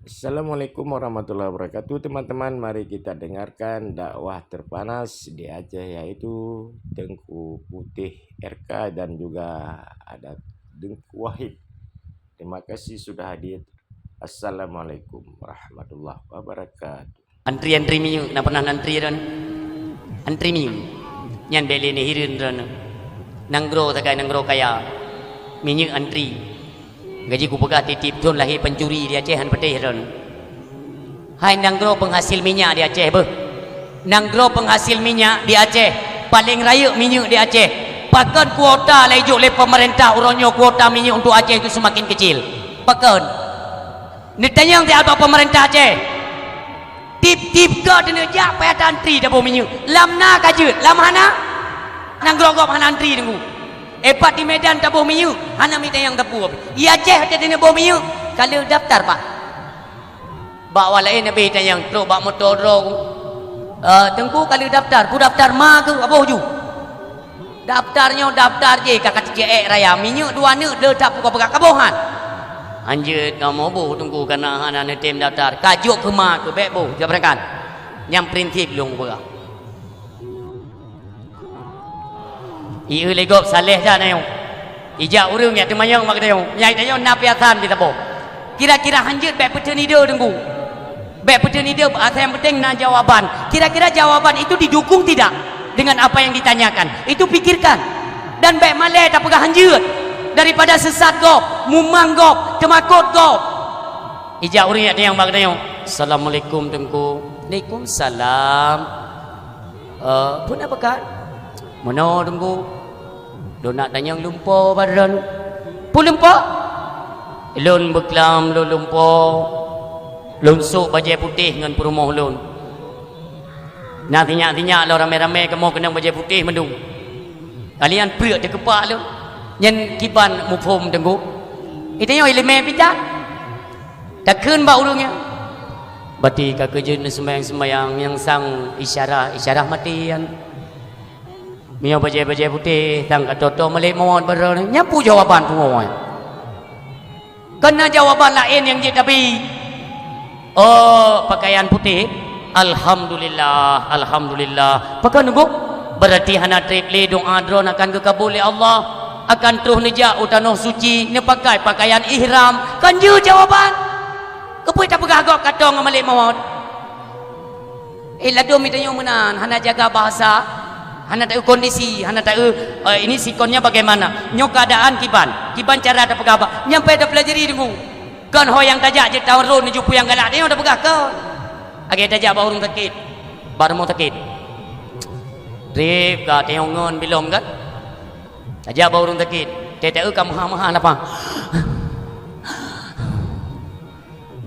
Assalamualaikum warahmatullahi wabarakatuh teman-teman. Mari kita dengarkan dakwah terpanas di Aceh, yaitu Tengku Putih RK dan juga ada Tengku Wahid. Terima kasih sudah hadir. Assalamualaikum warahmatullahi wabarakatuh. Antri minyu na pernah antri ron. Antri minyu. Nyan beli ni hirin ron. Nanggro kaya. Minyu antri. Gaji ku pegah titip tun lahir pencuri di Aceh han petih ron. Hai nanggro penghasil minyak di Aceh beuh. Nanggro penghasil minyak di Aceh paling raya minyak di Aceh. Pakan kuota lejuk oleh pemerintah uronyo kuota minyak untuk Aceh itu semakin kecil. Pakan. Ni tanyang dia apa pemerintah Aceh? Tip ke dena jak payah antri dah bau minyak. Lam na kajut, lam hana nanggro gop hana antri dengu. Epat di Medan tak bau minyak, hana minta yang tepu. Ia Aceh ada dena bau minyak. Kalau daftar pak. Bawa lain nabi tanya yang teruk bak motor dong. Tengku kalau daftar, ku daftar ma ke apa ju? Daftarnya daftar je kakak CE raya minyak dua ne de tak buka pegang kabohan. Anjir kamu bu tunggu karena hana netem daftar. Kajuk ke ma ke bek bu, jabrakan. Yang prinsip long berah. Ieu legop saleh dah nayo. Ija urang nya temayang mak tayo. Nyai tayo napiatan di tabo. Kira-kira hanjut bek petenida tunggu. Bek petenida yang penting na jawaban. Kira-kira jawaban itu didukung tidak dengan apa yang ditanyakan? Itu pikirkan. Dan bek maleh tak pegah hanjut. Daripada sesat gop, mumang gop, temakut gop. Ija urang nya yang mak tayo. Assalamualaikum tengku. Waalaikumsalam. Pun apa kan? Mana tunggu? Lo nak tanya lumpur badan. Pun lumpur? Lon beklam lo lumpur. Lon sok baju putih dengan perumah lon. Nak tinyak lo rame-rame kamu kena baju putih mendung. Kalian berat di kepak lo. Nyen kiban mufhum tunggu. Itu yang ilmu pijak. Tak kun ba urungnya. Berarti kakek sembayang yang sang isyarah matian. Mio baju putih tang katoto melek mohon beron nyapu jawaban semua. Kena jawaban lain yang dia tapi pakaian putih alhamdulillah pakai nunggu berarti hana trip le doa drone akan kekabul oleh Allah akan terus nejak utanoh suci ne pakai pakaian ihram kan je jawaban kepui tak pegah agak katong melek mohon ladu mitanya menan hana jaga bahasa. Hana tahu kondisi, hana tahu ini sikonnya bagaimana. Nyo keadaan kiban cara ada pegah apa? Nyampe dah pelajari dengu. Kan ho yang tajak je tahun ron jupu yang galak dia dah pegah kau. Age tajak baru sakit. Baru mau sakit. Rip ka teongon belum kan? Tajak baru sakit. Tete kamu mahal apa?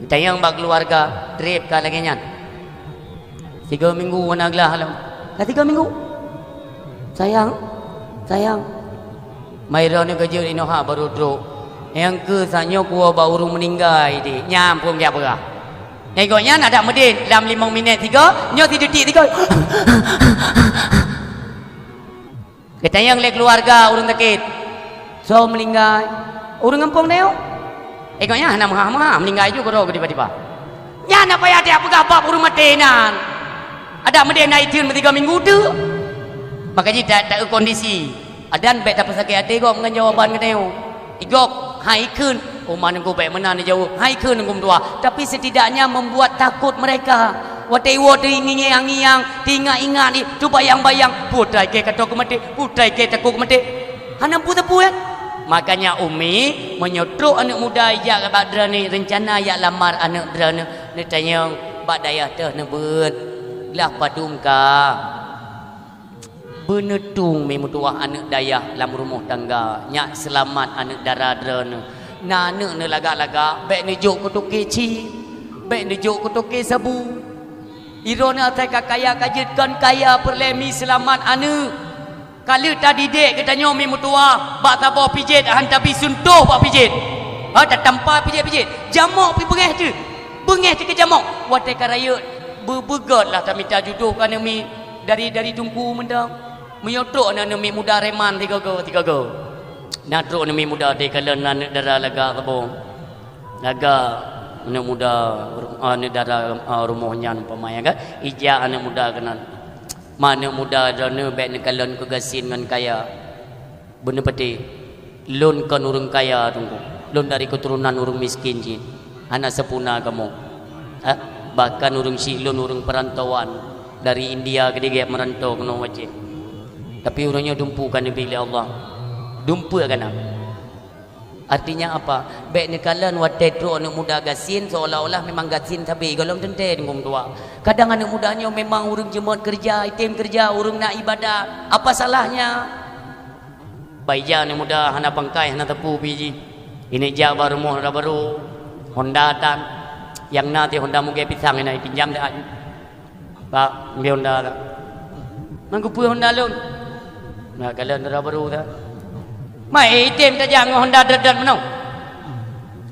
Tayang bag keluarga, rip ka lagi nyan. 3 minggu wanaglah halam. 3 minggu. Sayang Mairo ni kerja di Noha baru drop yang ke sanyo kuah baru meninggal di nyampung dia berah negoknya ada medin dalam 5 minit 3 nyo 3 detik 3 kita yang le keluarga urang sakit so meninggal urang kampung neo negoknya hana maha meninggal juga ro tiba-tiba nya na payah dia pegapap urang matenan ada medin naik 3 minggu tu makanya tak kondisi adan baik tak pasal ada kau dengan jawaban kena igok hai kun mana kau baik mana jauh hai kun ngum tua tapi setidaknya membuat takut mereka watewo ini yang ingat ni tu bayang-bayang putrai ke kata aku mati putrai ke takut aku mati hana tepu ya makanya umi menyuruh anak muda ya badra ni rencana ya lamar anak drana ni tanya bak dayah teh nebut lah padumka benetung memutuah anak dayah dalam rumah tangga nyak selamat anak daradran na anak ne lagak-lagak baik nejuk kutuk keci baik nejuk kutuk ke sabu irona tai kakaya kajitkan kaya perlemi selamat anak kalau tadi dek katanya memutuah bak tabo pijit hantar pi suntuh bak pijit tak tanpa pijit jamok pi bengeh tu ke jamok watai karaya bebegatlah tak minta jodoh kan mi dari tungku mendang menyotrok nak nemi muda reman tiga go nak trok nemi muda de kala nak dara laga tabo laga anak muda negara rumahnya umpamanya kan ija anak muda kena mana muda dana baik nak kalon kegasin dengan kaya bener peti lon kan orang kaya tunggu lon dari keturunan orang miskin je anak sepuna kamu bahkan orang silon orang perantauan dari India ke dia merantau kena wajib tapi orangnya dumpukan dipilih Allah dumpu kan artinya apa baik ni kalan watetro anak muda gasin seolah-olah memang gasin tapi kalau tenten ngom tua kadang anak mudanya memang urang jemaat kerja item kerja urang nak ibadah apa salahnya baija anak muda hana pangkai hana tepu biji ini Jawa rumah baru Honda tan yang nanti Honda muge pisang ini pinjam dah Pak ambil Honda dah mangku pu Honda lun nah kalian dah baru dah mai item tak jangan Honda dadan menau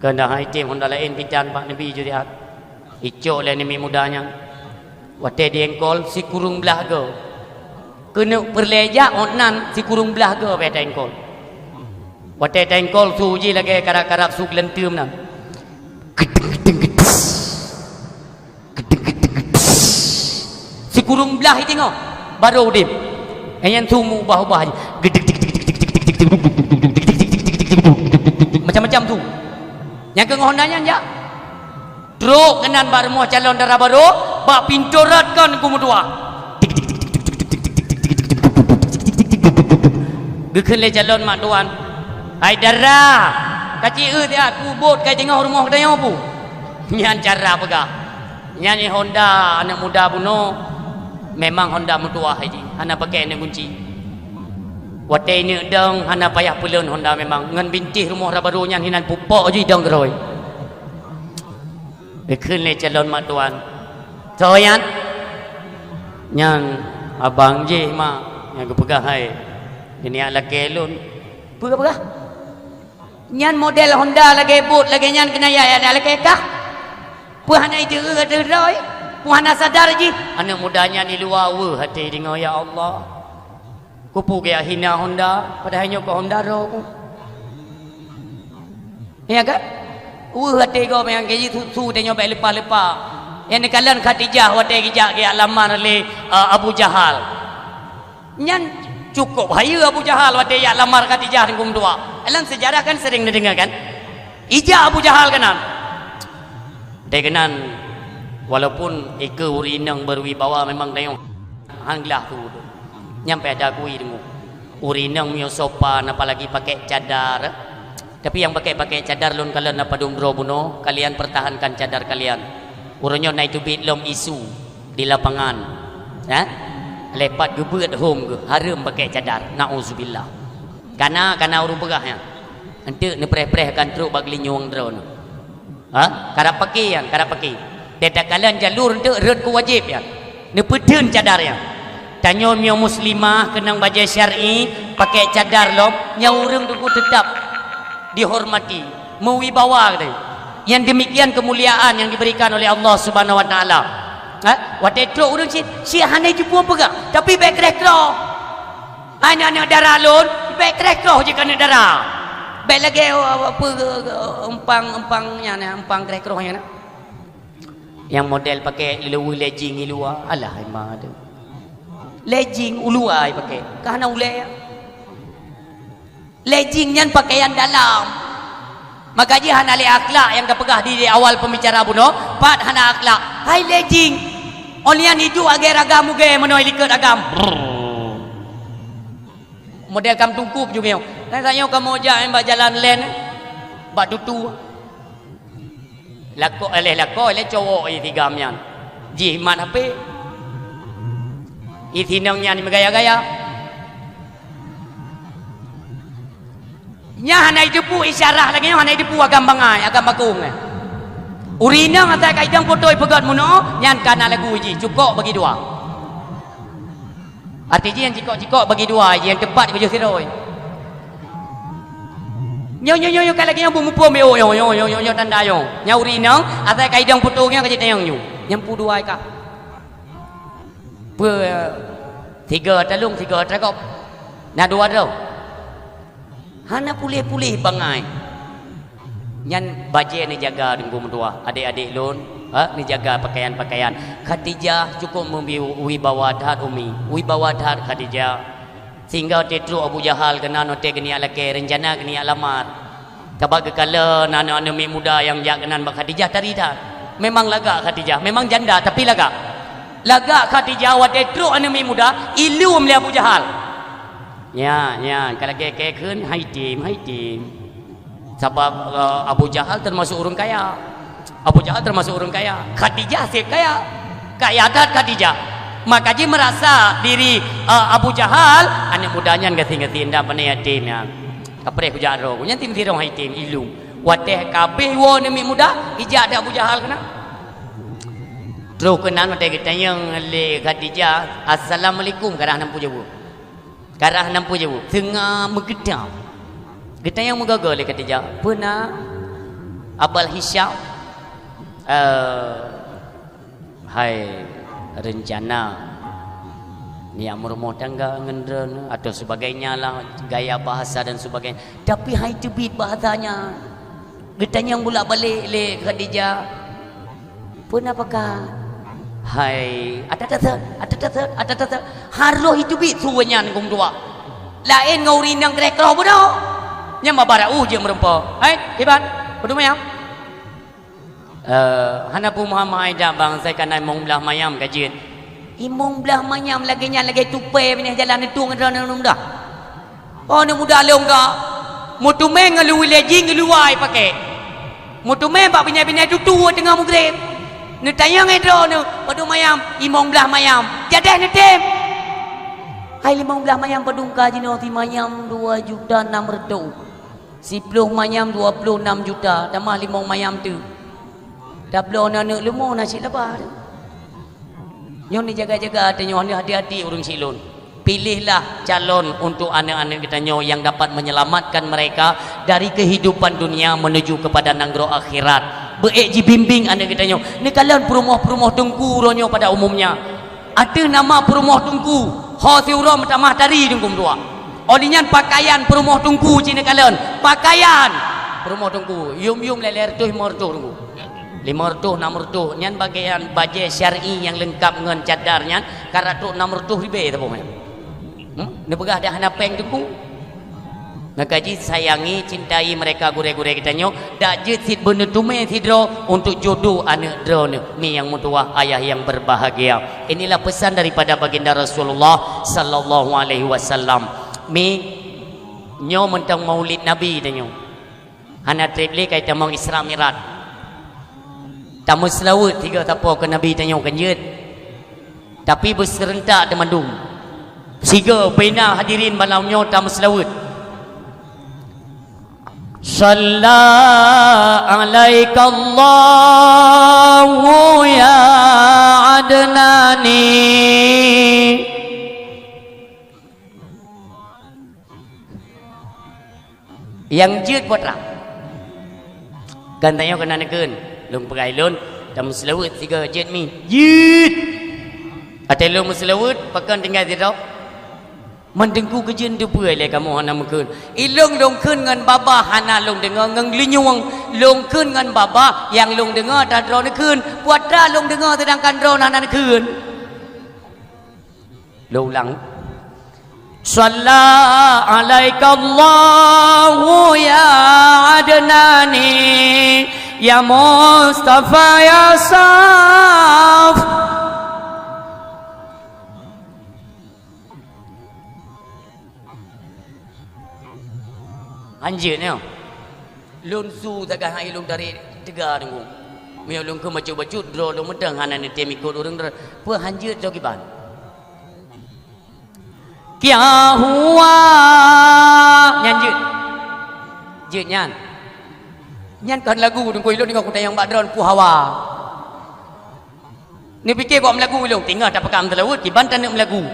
kena item Honda lain pican Pak Nabi jadi icok lah ni mudanya wate diengkol si kurung belah ke kena perleja onan si kurung belah ke wate engkol wate tengkol suji lagi karak-karak su gelentum nah si kurung belah itu tengok baru dim yang sumu ubah-ubah macam-macam tu yang ke Hondanya aja truk kenan baru mau calon darah baru bak pinturatkan ku mudua gekeun le calon mak tuan ai darah kacil dia kubut kai tengah rumah dia apa nyan cara pegah nyanyi Honda anak muda puno memang Honda mutua haji hana pakai ni kunci wate ni dang hana payah pulun Honda memang ngan bintih rumah baru nyan hinan pupok je dang geroi bekeun le calon mak tuan soyan nyan abang je mak yang kepegah hai ini ala kelun pegah nyan model Honda lagi but lagi nyan kena ya ada lagi kah puhana itu geroi puhana sadar je anak mudanya ni luar hati dengar ya Allah kupu gaya hina Honda padahalnya ke Honda ro ya kan hati kau yang gaji tu dia nyoba lepas-lepas yang nekalan Khadijah wate gijak ke lamar le Abu Jahal nyan cukup bahaya Abu Jahal wate ya lamar Khadijah dengan dua alam sejarah kan sering dengar kan ija Abu Jahal kanan dia kanan walaupun eka urinang berwibawa memang tengok hanglah tu nyampe ada kui dengu urinang mio sopan apalagi pakai cadar tapi yang pakai cadar lon kalian apa dumro buno kalian pertahankan cadar kalian urunyo naik tu bit lom isu di lapangan lepat gebet home ke haram pakai cadar nauzubillah karena urung pegahnya ente ne preh-prehkan truk bagli nyuang drone karap pakai dedak kalian jalur ente red ku wajib ya ne pedeun cadar ya tanyo mio muslimah kenang baca syar'i pakai cadar lom nyaurung tu tetap dihormati mewibawa gitu. Yang demikian kemuliaan yang diberikan oleh Allah Subhanahu wa taala wate truk urang si hanai jumpa pegak tapi baik rekro anak darah lon baik rekro je kana darah baik lagi apa empangnya empang rekro nya yang model pakai lewu legging luar alah imah ada legging uluai pakai kana ulai legging nyan pakaian dalam maka dia hana le akhlak yang kepegah di awal pembicara buno pat hana akhlak hai legging olian hiju agar agam muge menoi liket agam model kam tungkup juga dan saya kamu aja mbak jalan len mbak tutu lako le cowok i tigamnya jimat apa isi nangnya ni gaya-gaya nya hanai depu isyarah lagi nya hanai depu agam bangai agam bakung urina ngata kaidang potoi pegat muno nyan kana lagu ji cukup bagi dua artinya yang cikok bagi dua yang tepat kerja siroi nyo kalau lagi yang bumpu meo yo tanda yo nya urina ngata kaidang potongnya kerja tayang nyu nyampu dua ka tiga talung tiga trakop nah dua dah hana pulih-pulih bangai Nyan baje ni jaga dengku mentua adik-adik lun ni jaga pakaian-pakaian. Khadijah cukup memwibawa dhat umi wibawa dhat Khadijah sehingga tetru Abu Jahal kena note geni alake rencana geni alamar kabag kala anak-anak muda yang jaganan bak Khadijah tari dah memang lagak Khadijah memang janda tapi lagak Khadijah wa tetru anak muda ilu meli Abu Jahal ya kalau ke keun hai tim sebab Abu Jahal termasuk orang kaya. Khadijah sih kaya dat Khadijah. Makanya merasa diri Abu Jahal anak mudanya ngati-ngati ndak pane yatim ya. Kapre ku jaro, nya tim tirong hai tim ilung. Wateh kabeh wo nemi muda ijak ada Abu Jahal kena. Terus kenan mate kita yang le Khadijah, assalamualaikum karah 60 jebu. Tengah megedam. Kita yang mengagal le Khadijah. Pernah Abal Hisyam hai rencana ni rumah tangga ngendren atau sebagainya lah gaya bahasa dan sebagainya tapi hai tebit bahasanya kita yang bolak balik le Khadijah pun apakah hai ada haroh itu bit suanya ngum dua lain ngaurin yang kerek bodoh nya mabarau je merempa hai kiban bodoh mayam hanapu Muhammad aida bang saya kan mong belah mayam kajian imong belah mayam lagi tupai punya jalan itu ngadran dah oh ni muda leong ka mutume ngalu leji ngaluai pakai mutume pak binya tu tengah mugrib ni tayang edro ni bodoh mayam imong belah mayam jadah ni tem hai limong belah mayam padungka jino ti mayam 2.600.000 10 mayam 26 juta tambah 5 mayam tu dah belum nak lemah nasi lepas nyon ni jaga-jaga ada nyon hati-hati urang silun pilihlah calon untuk anak-anak kita nyo yang dapat menyelamatkan mereka dari kehidupan dunia menuju kepada nanggro akhirat beek bimbing anak kita nyo ni kalian perumah tengku ronyo pada umumnya ada nama perumah tengku hosiura tamah tari dengkum dua olinyan pakaian perumah tengku cina kalian pakaian perumah tengku yum leler tuh mortuh tengku 500 600 nyan bagian baje syar'i yang lengkap dengan cadarnya karatuk 600 ribu tahu mana ni begah dah hanapeng tengku nak kaji sayangi cintai mereka gure-gure kita nyo dak je sit bener tume sidro untuk jodoh anak drone ni yang mutuah ayah yang berbahagia inilah pesan daripada baginda Rasulullah sallallahu alaihi wasallam mi nyo mentang maulid nabi tanyo hana triple kaitan mong Isra Mi'raj tamu selawat 3 tapo ke Nabi tanya kanjut tapi berserentak de mandung siga bina hadirin malamnya tamu selawat salla alaika Allahu ya adnani yang jut putra kan tanya kena nekeun lung pegai lun tam selawat 3 jet mi jit ate lung selawat pakan tinggal tidak mendengku kejen tu puai le kamu hana mekun ilung dong keun ngan baba hana lung dengar ngang linyung lung keun ngan baba yang lung dengar ta dro nekeun puatra lung dengar sedangkan dro hana nekeun lo ulang Shalla alaika Allahu ya adnani ya Mustafa ya Saf anjir ni lun su takkan hai lun dari tegar tunggu mi lun ke bacu dro lun medang hanan ni tem ikut orang pe anjir jo kiban kya huwa nyan jut nyan kan lagu tunggu ilun ni kau tayang badron ku hawa ni fikir kau melagu ilun tinggal tak pakam telawut kiban tan melagu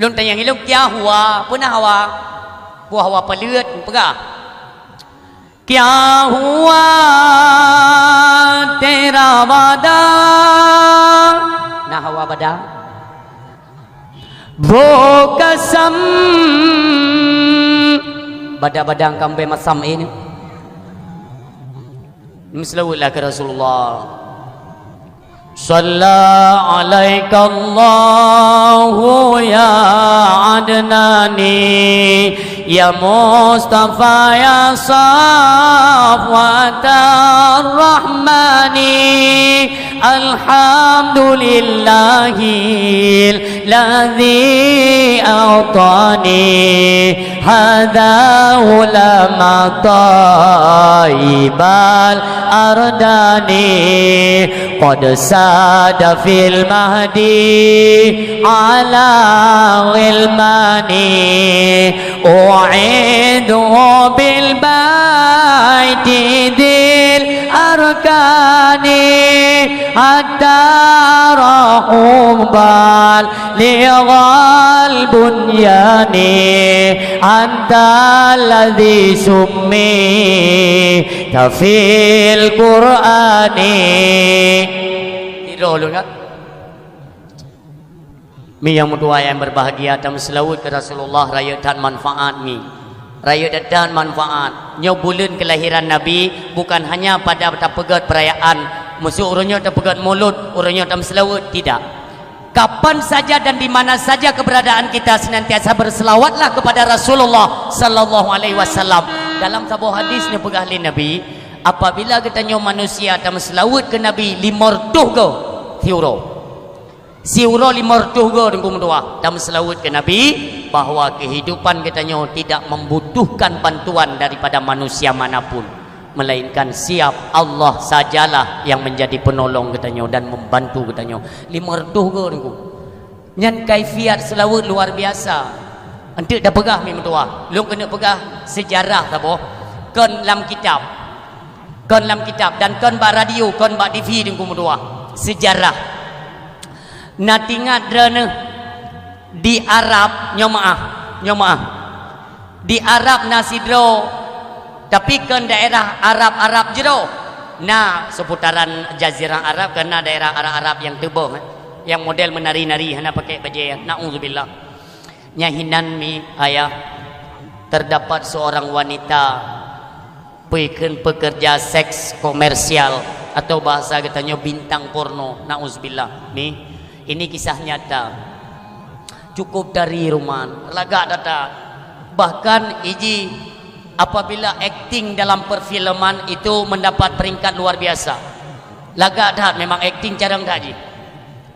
lun tayang ilun kya huwa puna hawa ku hawa pelut pegah kya huwa tera wada nah hawa bada wo kasam bada-badang kambe masam ini Selawatlah ke Rasulullah. Shalla alaika Allahu ya adnani ya Mustafa ya safwatar rahmani alhamdulillahil ladzi a'tani hadza ulama taibal ardani qad sada fil mahdi ala ilmani u'idu bil baiti dil arkani hatta rahubal lighal bunyani anta alladhi summi tafil qur'ani. Tidur dulu kan? Mi yang berdua yang berbahagia dan selawat ke Rasulullah raya dan manfaat mi. Raya dan manfaat. Nyo bulan kelahiran Nabi bukan hanya pada tapegat perayaan musuh urunnya tapegat mulut urunnya tam selawat, tidak. Kapan saja dan di mana saja keberadaan kita senantiasa berselawatlah kepada Rasulullah sallallahu alaihi wasallam. Dalam sebuah hadis ni pegah li Nabi, apabila kita nyo manusia tam selawat ke Nabi 50 go thiuro. Siuro 50 go dengku mendua tam selawat ke Nabi bahwa kehidupan kita nyo tidak membutuhkan bantuan daripada manusia manapun, melainkan siap Allah sajalah yang menjadi penolong kita nyo dan membantu kita nyo. 50 go dengku. Nyan kaifiat selawat luar biasa. Antuk dah pegah mi mendua. Lu kena pegah sejarah tapo. Kon dalam kitab. Kon dalam kitab dan kon ba radio, kon ba TV dengku mendua. Sejarah. Natingat drene di Arab nyomaah di Arab nasidro tapi kan daerah Arab jero nah seputaran jazirah Arab karena daerah Arab yang tebal yang model menari-nari hana pakai baju naudzubillah nyahinan mi ayah terdapat seorang wanita pekerja seks komersial atau bahasa katanya bintang porno naudzubillah nih. Ini kisah nyata. Cukup dari rumah lagak data. Bahkan iji apabila akting dalam perfilman itu mendapat peringkat luar biasa. Lagak dah memang akting jarang dah ji.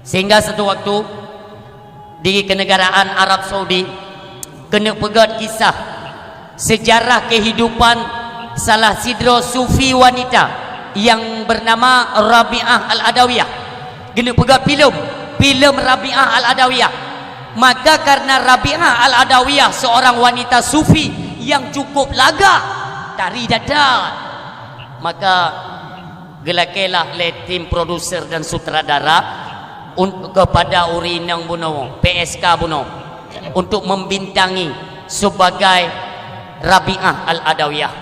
Sehingga satu waktu di kenegaraan Arab Saudi kena pegat kisah sejarah kehidupan salah sidro sufi wanita yang bernama Rabi'ah Al-Adawiyah. Kena pegat film Rabi'ah Al-Adawiyah. Maka karena Rabi'ah Al-Adawiyah seorang wanita sufi yang cukup lagak tari dadat, maka gelakelah le tim produser dan sutradara kepada Urinang Buno PSK Buno untuk membintangi sebagai Rabi'ah Al-Adawiyah.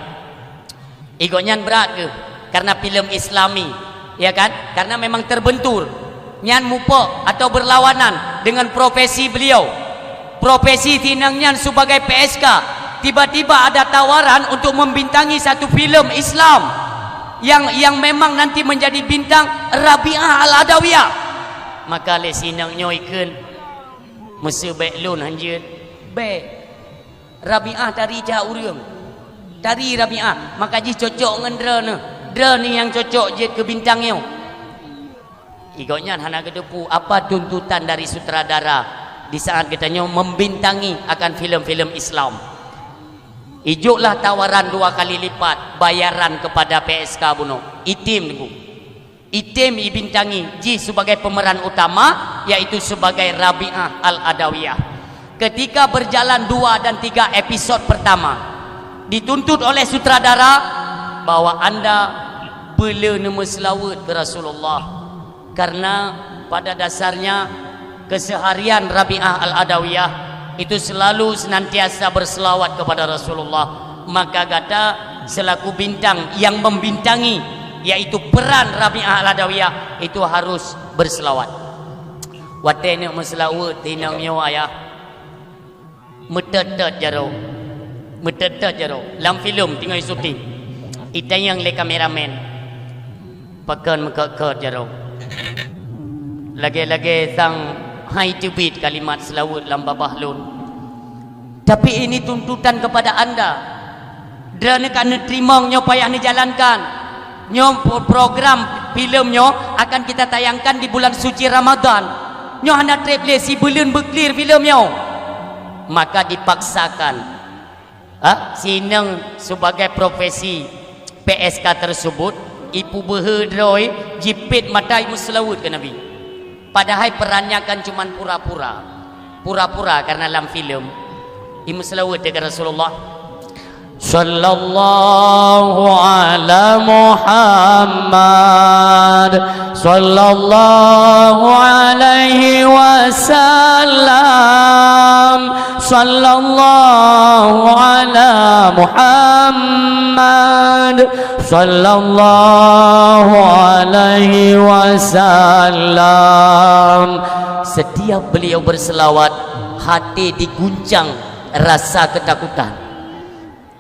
Igonyan berat ke? Karena film Islami, ya kan? Karena memang terbentur nyan mupo atau berlawanan dengan profesi beliau. Profesi tinang nyan sebagai PSK. Tiba-tiba ada tawaran untuk membintangi satu film Islam yang memang nanti menjadi bintang Rabi'ah Al-Adawiyah. Maka le sinang nyoikeun mese baik lun hanjeun. Baik. Rabi'ah tari jah urang. Tari Rabi'ah, maka ji cocok ngan drone. Drone yang cocok je ke bintangnya. Igoknya hana kedepu apa tuntutan dari sutradara di saat katanya membintangi akan film-film Islam. Ijoklah tawaran 2 kali lipat bayaran kepada PSK Buno. Itim niku. Itim ibintangi ji sebagai pemeran utama yaitu sebagai Rabi'ah Al-Adawiyah. Ketika berjalan 2 dan 3 episod pertama dituntut oleh sutradara bahwa anda bela nama selawat ke Rasulullah. Karena pada dasarnya keseharian Rabi'ah Al-Adawiyah itu selalu senantiasa berselawat kepada Rasulullah. Maka kata selaku bintang yang membintangi yaitu peran Rabi'ah Al-Adawiyah itu harus berselawat. Watene meselawat tinangnya ayah metetet jaro lam film tinggal syuting itayang le kameramen Pekan mekekot jaro. Lagi-lagi sang hai tebit kalimat selawat lamba bahlun. Tapi ini tuntutan kepada anda. Kerana kena terima nyo payah ni jalankan. Nyo program filmnyo akan kita tayangkan di bulan suci Ramadan. Nyo hendak travel si bulan berclear filmnyo. Maka dipaksakan. Sineng sebagai profesi PSK tersebut, ibu berhedroi jipit matai muslawut ke Nabi. Padahal perannya kan cuma pura-pura. Pura-pura karena dalam filem. Ibu selawat dengan Rasulullah. Sallallahu ala Muhammad sallallahu alaihi wasallam sallallahu ala Muhammad sallallahu alaihi wasallam. Setiap beliau berselawat, hati diguncang rasa ketakutan.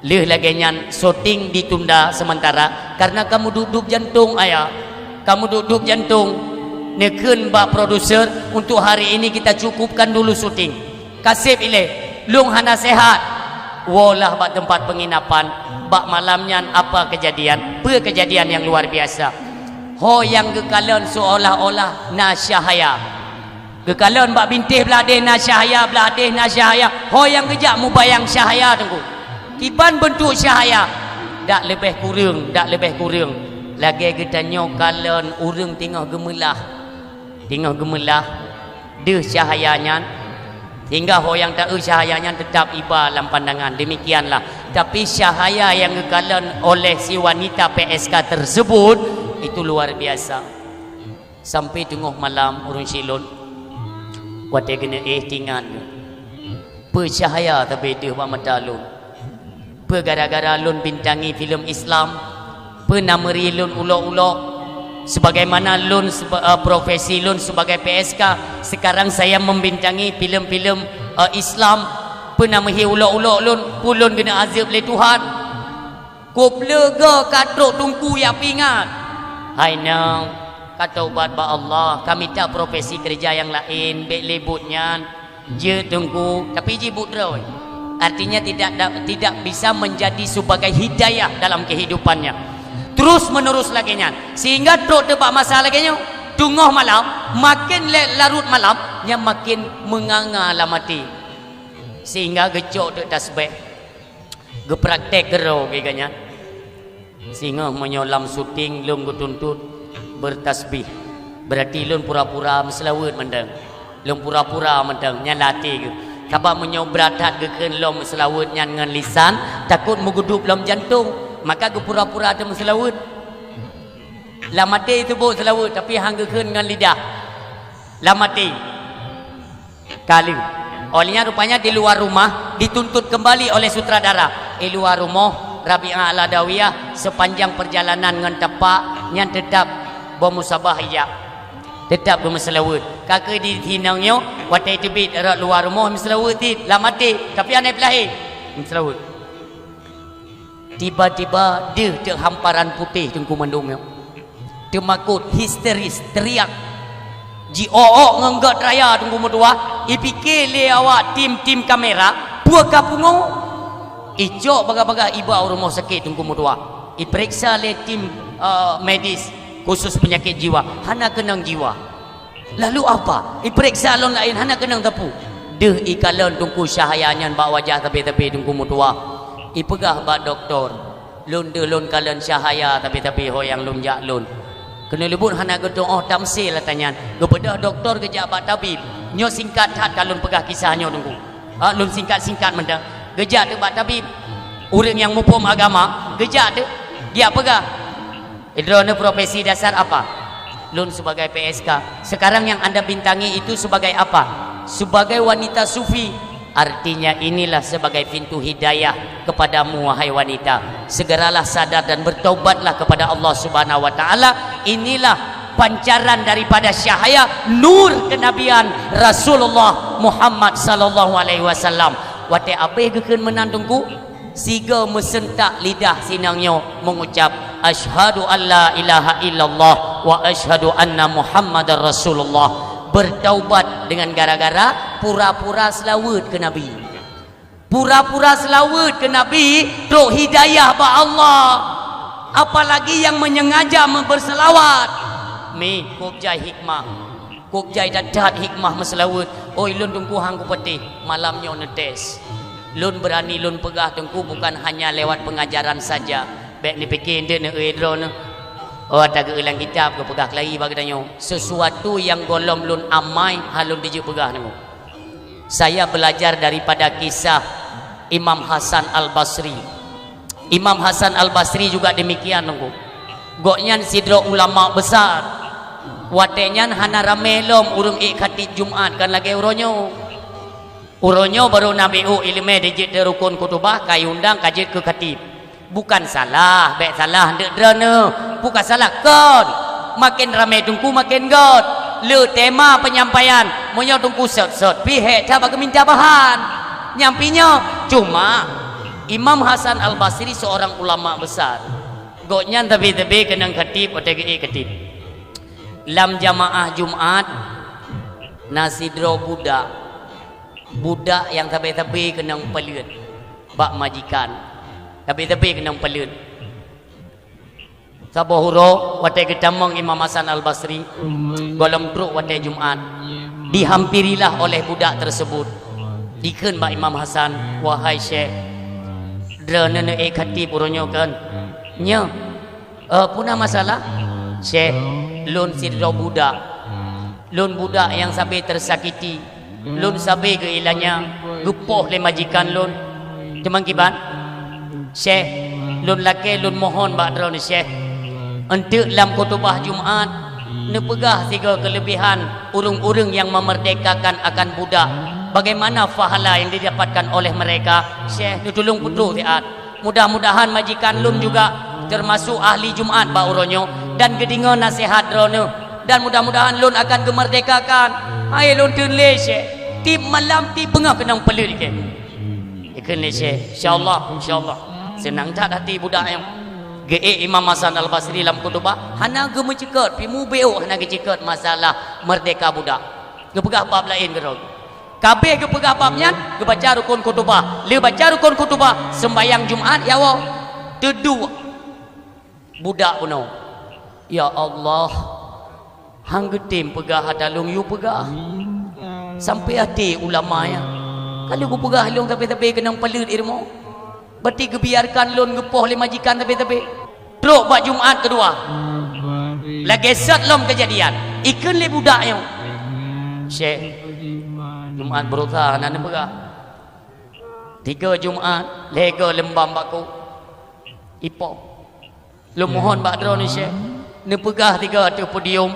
Leh lagi nyan syuting ditunda sementara karena kamu duduk jantung ayah. Kamu duduk jantung. Nekun bak produser untuk hari ini kita cukupkan dulu syuting. Kasih pilih lung hana sehat. Walah bak tempat penginapan. Bak malamnya apa kejadian? Kejadian yang luar biasa. Ho yang kekalan seolah-olah nasyahaya. Kekalan bak bintih beladih nasyahaya, beladih nasyahaya. Ho yang kejak mubayang syahaya tunggu. Kiban bentuk syahaya dak lebih kurang, dak lebih kurang. Lagi kita nyokalan urang tengah gemelah deh syahayanya, hingga ho yang tak syahayanya tetap iba dalam pandangan. Demikianlah. Tapi syahaya yang kekalan oleh si wanita PSK tersebut itu luar biasa. Sampai tengah malam urang silon wate kena tinggal percahaya tapi dia buat mata lun. Gara-gara lun bintangi filem Islam, penameri lun ulok-ulok, sebagaimana lun profesi lun sebagai PSK. Sekarang saya membintangi filem-filem Islam, penameri ulok-ulok lun kena azab oleh Tuhan. Koplega katrok tungku ya pingat. Hai nang, kata ubat ba Allah, kami tak profesi kerja yang lain, bek lebutnya je tungku, tapi jibut rawai. Artinya tidak bisa menjadi sebagai hidayah dalam kehidupannya. Terus menerus lagi nya. Sehingga truk tebak masalah lagi nya. Tunggu malam, makin larut malam, nya makin menganga lah mati. Sehingga gecok tu tasbih. Gepraktek gero giganya. Sehingga menyolam syuting lum tuntut bertasbih. Berarti lum pura-pura selawat mendang. Lum pura-pura mendang nya latih ke. Kabak menyobratat geken lom selawatnya dengan lisan, takut mengudup lom jantung, maka gepura-pura ada selawat. Lah mati itu bu selawat, tapi hang geken dengan lidah. Lah mati. Kali. Olehnya rupanya di luar rumah dituntut kembali oleh sutradara. Di luar rumah Rabi'ah Al-Adawiyah sepanjang perjalanan dengan tepak yang tetap bermusabah hijab. Tetap berselawat. Kakak di tinangnya watai tebit erat luar rumah berselawat ti lah mati tapi anai pelahir berselawat. Tiba-tiba dia hamparan putih tengku mandungnya. Dia makut histeris teriak. Ji ngenggat raya tengku medua. Ipikir le awak tim kamera buah kapungo. Ijok baga-baga ibu rumah sakit tengku medua. Iperiksa le tim medis khusus penyakit jiwa, hana kenang jiwa. Lalu apa? Iperiksa lon lain hana kenang tapu. Deh ikalon tungku syahayanya bak wajah tapi tungku mutua. Ipegah bak doktor. Lon kalon syahaya tapi ho yang lon jak lon. Kena lebut hana gedong tamsil lah tanya. Kepada doktor kejak bak tabib. Nyo singkat hat kalon pegah kisahnya tungku. Lon singkat mendang. Gejak tu bak tabib. Orang yang mupum agama, gejak tu dia pegah. Idrona profesi dasar apa? Lun sebagai PSK. Sekarang yang anda bintangi itu sebagai apa? Sebagai wanita sufi. Artinya inilah sebagai pintu hidayah kepadamu wahai wanita. Segeralah sadar dan bertaubatlah kepada Allah Subhanahu wa taala. Inilah pancaran daripada syahaya nur kenabian Rasulullah Muhammad sallallahu alaihi wasallam. Wate abe gekeun menandungku siga mesentak lidah sinangnya mengucap asyhadu alla ilaha illallah wa asyhadu anna muhammadar rasulullah. Bertaubat dengan gara-gara pura-pura selawat ke Nabi. Pura-pura selawat ke Nabi dok hidayah ba Allah. Apalagi yang menyengaja berselawat. Mi kok jai hikmah. Kok jai dadat hikmah meselawat. Oi lun tungku hang ku peti malamnya netes. Lun berani lun pegah tungku bukan hanya lewat pengajaran saja. Baik ni fikir dia ne edron. Oh tak ke ulang kitab ke pegah lagi bagi tanya. Sesuatu yang golom lun amai halun diju pegah nemu. Saya belajar daripada kisah Imam Hasan Al-Basri. Imam Hasan Al-Basri juga demikian nunggu. Goknyan sidro ulama besar. Watenyan hana ramelom urung khatib Jumat kan lagi uronyo. Uronyo baru nabi ilmu dijit rukun kutubah kayundang kajit ke khatib. Bukan salah, baik salah ndek drone. Bukan salah kon. Makin ramai tungku makin god. Le tema penyampaian monyo tungku set-set pihak tak bagi minta bahan. Nyampinya cuma Imam Hasan Al-Basri seorang ulama besar. Goknya tapi kenang khatib atau khatib. Lam jamaah Jumat nasidro budak yang tapi kenang pelut bak majikan. Tapi kenang pelut. Sabah huro watai ketamang Imam Hasan Al-Basri golong truk watai Jumat dihampirilah oleh budak tersebut. Ikan bak Imam Hasan, wahai Syekh drone khatib uronyo kan nya puna masalah Syekh lun sidro budak yang sampai tersakiti lun sampai keilanya gepoh le majikan lun cemang kiban Syekh lun laki lun mohon bak drone Syekh untuk dalam khutbah Jumat nepegah tiga kelebihan urung-urung yang memerdekakan akan budak. Bagaimana pahala yang didapatkan oleh mereka. Syekh tolong putru tiat. Mudah-mudahan majikan lun juga termasuk ahli Jumat ba uronyo dan gedingo nasihat drone dan mudah-mudahan lun akan gemerdekakan. Hai lun tunle Syekh. Ti malam ti pengah kenang pelut ke. Ikan le Syekh. Insyaallah senang tak hati budak yang Imam Hasan Al-Basri dalam khutbah hana ge mencekot pimu beo hana ge cekot masalah merdeka budak. Ge pegah bab lain gerog. Kabeh ge pegah babnya ge baca rukun khutbah. Le baca rukun khutbah sembayang Jumat ya Allah. Tedu budak puno. Ya Allah. Hang getim pegah hadalung yu pegah. Sampai hati ulama ya. Kalau ku pegah long tapi kenang pelut irmo. Berarti kebiarkan lun gepoh le majikan tapi truk bak Jumat kedua lagi set lom kejadian ikan le budak yang Syekh Jumat berusaha nak pegah 3 Jumat lega lembam bakku ipo lu mohon bak drone Syekh ne pegah 3 tu podium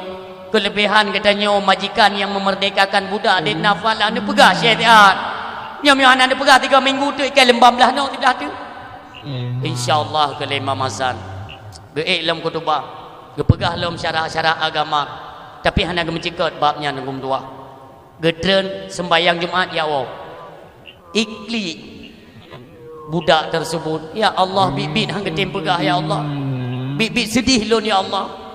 kelebihan katanya majikan yang memerdekakan budak dan nafalah ne pegah Syekh tiat nyam ana ne pegah 3 minggu tu ikan lembam lah no tidak tu insyaallah ke Imam Hasan ge dalam khutbah ge pegah dalam syarah-syarah agama tapi hana ge mencikot babnya nungum dua gedren sembayang Jumat ya Allah ikli budak tersebut ya Allah bibit hang getim pegah ya Allah bibit sedih lun ya Allah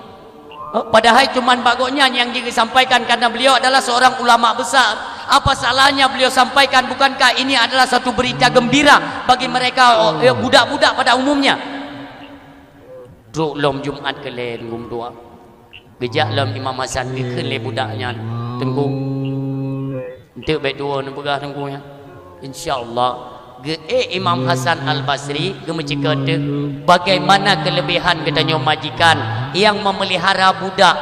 padahal cuman bagoknya yang disampaikan karena beliau adalah seorang ulama besar. Apa salahnya beliau sampaikan? Bukankah ini adalah satu berita gembira bagi mereka budak-budak pada umumnya? Druk lom Jumat ke len ngum dua. Gejak lom Imam Hasan ke le budaknya tengku. Entuk baik dua nak pegah tengkunya. Insya-Allah Imam Hasan Al-Basri gemecikot bagaimana kelebihan katanya majikan yang memelihara budak.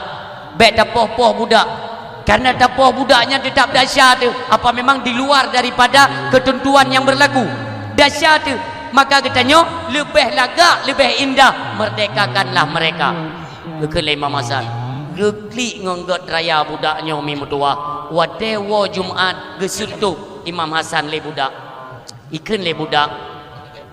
Baik tapoh-poh budak. Karena tapoh budaknya tetap dahsyat tu. Apa memang di luar daripada ketentuan yang berlaku. Dahsyat tu. Maka katanya lebih lagak, lebih indah. Merdekakanlah mereka. Gekele Imam Hasan. Geklik ngonggot raya budaknya umi mutua. Wadewa Jumat gesutup Imam Hasan le budak. Ikan le budak.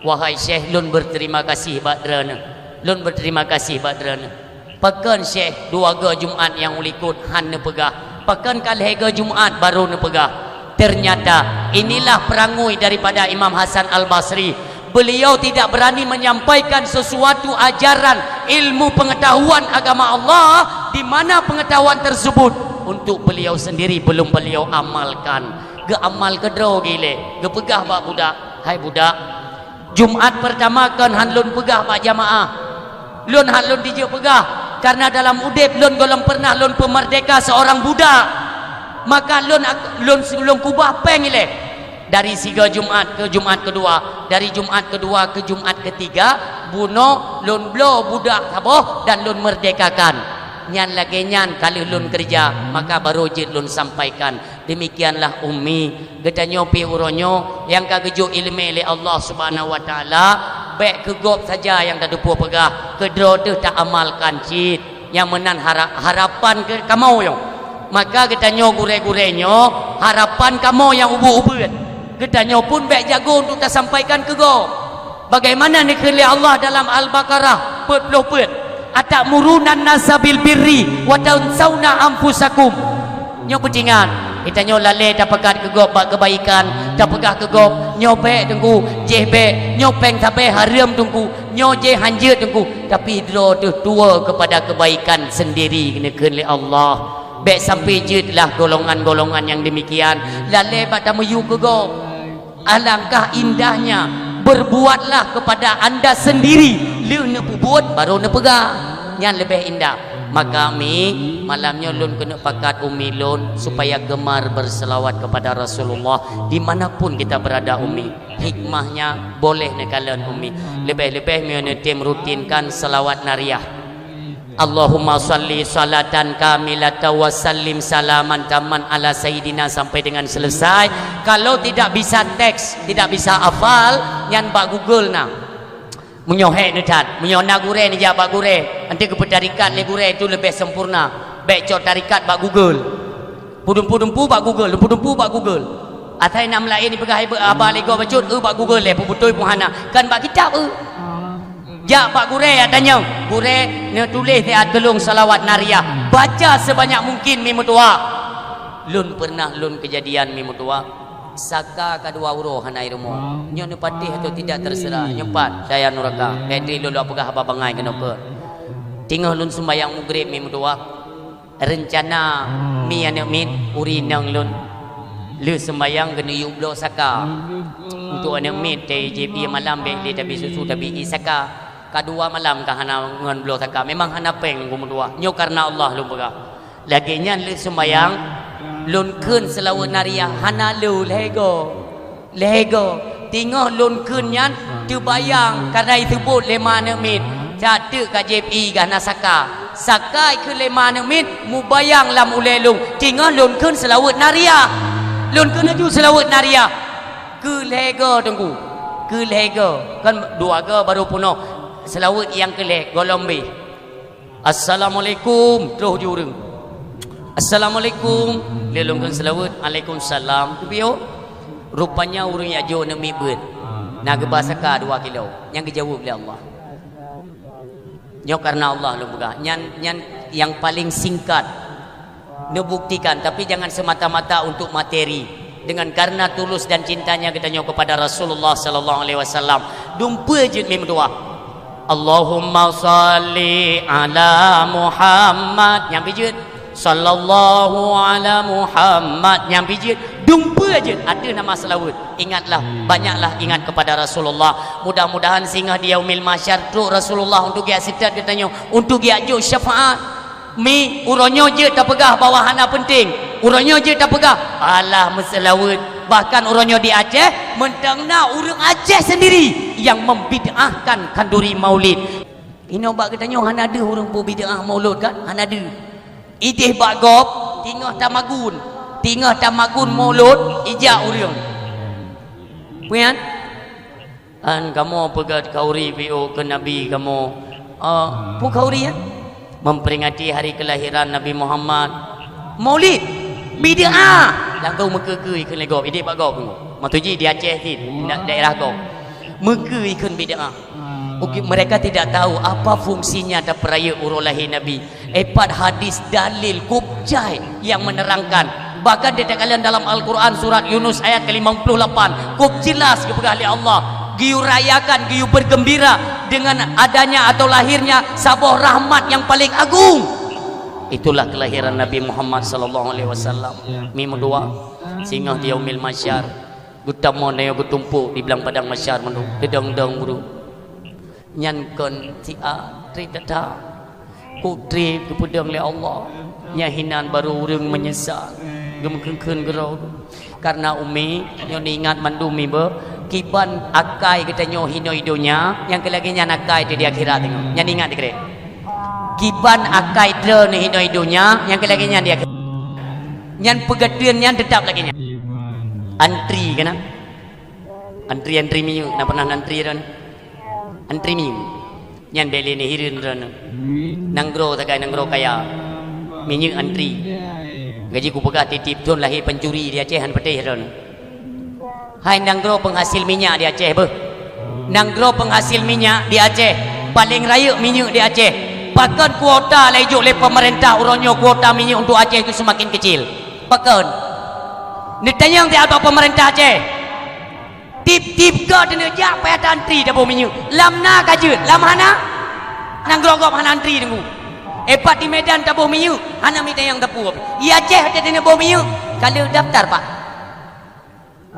Wahai Syekh lun berterima kasih badrana. Lun berterima kasih badrana. Pakan Syekh 2 Jumat yang ulikut han ne pegah. Pakan kalhega Jumat baru ne pegah. Ternyata inilah perangui daripada Imam Hasan Al-Basri. beliau tidak berani menyampaikan sesuatu ajaran ilmu pengetahuan agama Allah di mana pengetahuan tersebut untuk beliau sendiri belum beliau amalkan. Ge amal kedro gile, ge pegah bak budak. Hai budak, Jumaat pertama kan hanlun pegah bak jamaah. Lun hanlun DJ pegah karena dalam udip lun golong pernah lun pemerdeka seorang budak. Maka lun kubah peng ile. Dari 3 Jumaat ke Jumaat kedua, dari Jumaat kedua ke Jumaat ketiga, buno lun blo budak taboh dan lun merdekakan. Nyan lagi nyan kali lun kerja, maka baru jid lun sampaikan. Demikianlah Umi getanyo pi uronyo yang kagejo ilmu oleh Allah Subhanahu wa taala, baik kegop saja yang tak dupo pegah, kedro tu tak amalkan cid. Yang menan harapan ke kamu yo. Maka getanyo gure-gurenyo harapan kamu yang ubu-ubut. Getanyo pun baik jago untuk tak sampaikan kegop. Bagaimana nikeli Allah dalam Al-Baqarah 40 Atamuruna nasa bil birri wa tansawna anfusakum. Nyo petingan kita nyo lale tak pekat kegop bak kebaikan, tak pegah kegop nyo be tengku jehbe nyo peng tabe haram tengku nyo je hanjut tengku, tapi dro tu tua kepada kebaikan sendiri kena Allah. Baik sampai jedlah golongan-golongan yang demikian lale bak tamuyu kegop. Alangkah indahnya berbuatlah kepada anda sendiri. Lu nak buat baru nak pegang. Yang lebih indah. Maka mi malamnya lun kena pakat Umi lun supaya gemar berselawat kepada Rasulullah dimanapun kita berada Umi. Hikmahnya boleh nekalan Umi. Lebih-lebih mi tim rutinkan selawat nariyah. Allahumma salli salatan kamilatan wa sallim salaman taman ala sayyidina sampai dengan selesai. Kalau tidak bisa teks, tidak bisa hafal, yang bak Google nah. Menyohek ni tat, menyona gure ni ja bak gure. Nanti ke tarikat le gure itu lebih sempurna. Baik cok tarikat bak Google. Pudumpu bak Google, pudumpu bak Google. Atai nam lain ni pegah abah lego bacut bak Google le putui puhana. Kan bak kitab ja pak gure ya tanya gure ne tulis dia gelung salawat nariyah baca sebanyak mungkin mi mutua. Lun pernah lun kejadian mi mutua saka kadua uro hanai rumo nyo ne patih atau tidak terserah nyempat saya nuraka petri lulu apakah apa bangai kena ke tinggal lun sembayang maghrib mi mutua rencana mi anak min urinang lun lu sembayang kena yublo saka untuk anak min TJP malam beli tapi susu tapi isaka kadua malam ka hana ngan blo taka memang hana peng gumudua nyo karena Allah lu bega lagi nyan lu sembayang lun keun selawat nariyah hana lu lego tinggal lun keun nyan tu bayang karena itu but lema nemit catu ka JP gana saka sakai ke lema nemit mu bayang lam ulelung tinggal lun keun selawat nariyah lun keun ju selawat nariyah ke lego tunggu ke lego kan dua ke baru puno selawat yang kelek golombe assalamualaikum terus jurung assalamualaikum lelongkan selawat waalaikumsalam bio rupanya urang ya jo nak mibet nak gebasaka 2 kilo yang dijawab oleh Allah nyo karena Allah lu buka nyan yang paling singkat nebuktikan tapi jangan semata-mata untuk materi dengan karena tulus dan cintanya kita nyo kepada Rasulullah sallallahu alaihi wasallam dumpa je mim doa Allahumma salli ala Muhammad yang bijut sallallahu ala Muhammad yang bijut dumpa aja ada nama selawat ingatlah banyaklah ingat kepada Rasulullah mudah-mudahan singgah di yaumil mahsyar tu Rasulullah untuk dia sitat dia tanya untuk dia jo syafaat mi uronyo je tak pegah bawah hana penting uronyo je tak pegah alah meselawat bahkan uronyo di Aceh mentangna urang Aceh sendiri yang membid'ahkan kanduri maulid ini obak katanya hana ada orang bu bid'ah maulud kan hana ada idih bak gop tingah tamagun maulud ijak urang puyan an kamu pegat kauri bio ke nabi kamu pu kauri ya memperingati hari kelahiran Nabi Muhammad maulid bid'ah langkau mekekei ke legop idih bak gop matuji di Aceh ni daerah gop mekei ke bid'ah. Mereka tidak tahu apa fungsinya ada peraya urul lahir Nabi. Epat hadis dalil kubjai yang menerangkan. Bahkan dikatakan dalam Al-Quran surat Yunus ayat ke-58 kub jelas kepada Allah giu rayakan, giu bergembira dengan adanya atau lahirnya sebuah rahmat yang paling agung. Itulah kelahiran Nabi Muhammad sallallahu alaihi wasallam. Mim dua singa di yaumil masyar. Gutama na gutumpu di belang padang masyar menu dedang-dang buru. Nyan kon ti a tri data. Kutri kepedang le Allah. Nya hinan baru urang menyesal. Gemkeun gerau. Karena umi nyo ingat mandumi be kiban akai kita nyo hino idonya yang kelaginya nakai di akhirat tengok. Nya ingat dikre. Kiban akai dre ni hino idonya yang kelaginya di akhirat. Nyan pegadeun nyan tetap lagi nya. Antri kana. Antri miu na pernah antri ran. Antri miu. Nyan beli ni hirin ran. Nanggro tagai nanggro kaya. Minyu antri. Gaji ku pegat titip tuan lahir pencuri di Aceh han petih ron. Hai nanggro penghasil minyak di Aceh beh. Nanggro penghasil minyak di Aceh paling raya minyak di Aceh. Bahkan kuota lejuk oleh pemerintah uronyo kuota minyak untuk Aceh itu semakin kecil. Bahkan ditanya yang apa pemerintah Aceh. Tip-tip ke dene jak payah antri dah bau minyak. Lamna kajut, lam hana nanggro gop hana antri dengu. Epat di Medan tak bau minyak, hana minta yang tepu. Ia Aceh ada dina bau minyak. Kalau daftar pak,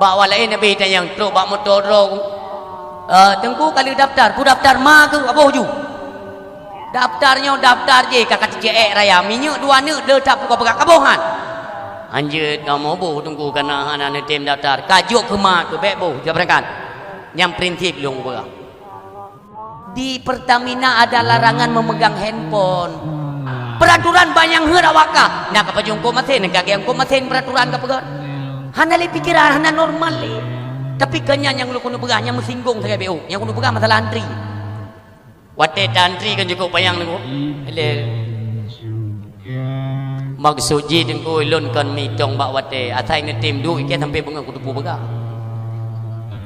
bawa lain nabi tanya yang teruk bak motor rong. Tengku kalau daftar, ku daftar ma ke apa ju? Daftarnya daftar je kakak CE raya minyak dua ne de tak buka pegang kabohan. Anjir kamu bu tunggu karena hana ne tem daftar. Kajuk ke ma ke bek bu, dia berangkat. Yang prinsip long berang. Di Pertamina ada larangan memegang handphone. Peraturan banyak hera waka. Nak apa jungko maten, nak yang ko maten peraturan ka pegat. Hana le pikiran hana normal le. Tapi kenya yang lu kuno pegang yang mesinggung saya BU. Yang kuno pegang masalah antri. Wate antri kan cukup bayang niku. Le maksudji dengku ilun kan mitong bak wate. Atai ne tim du ikan sampai bengang kudu pegang.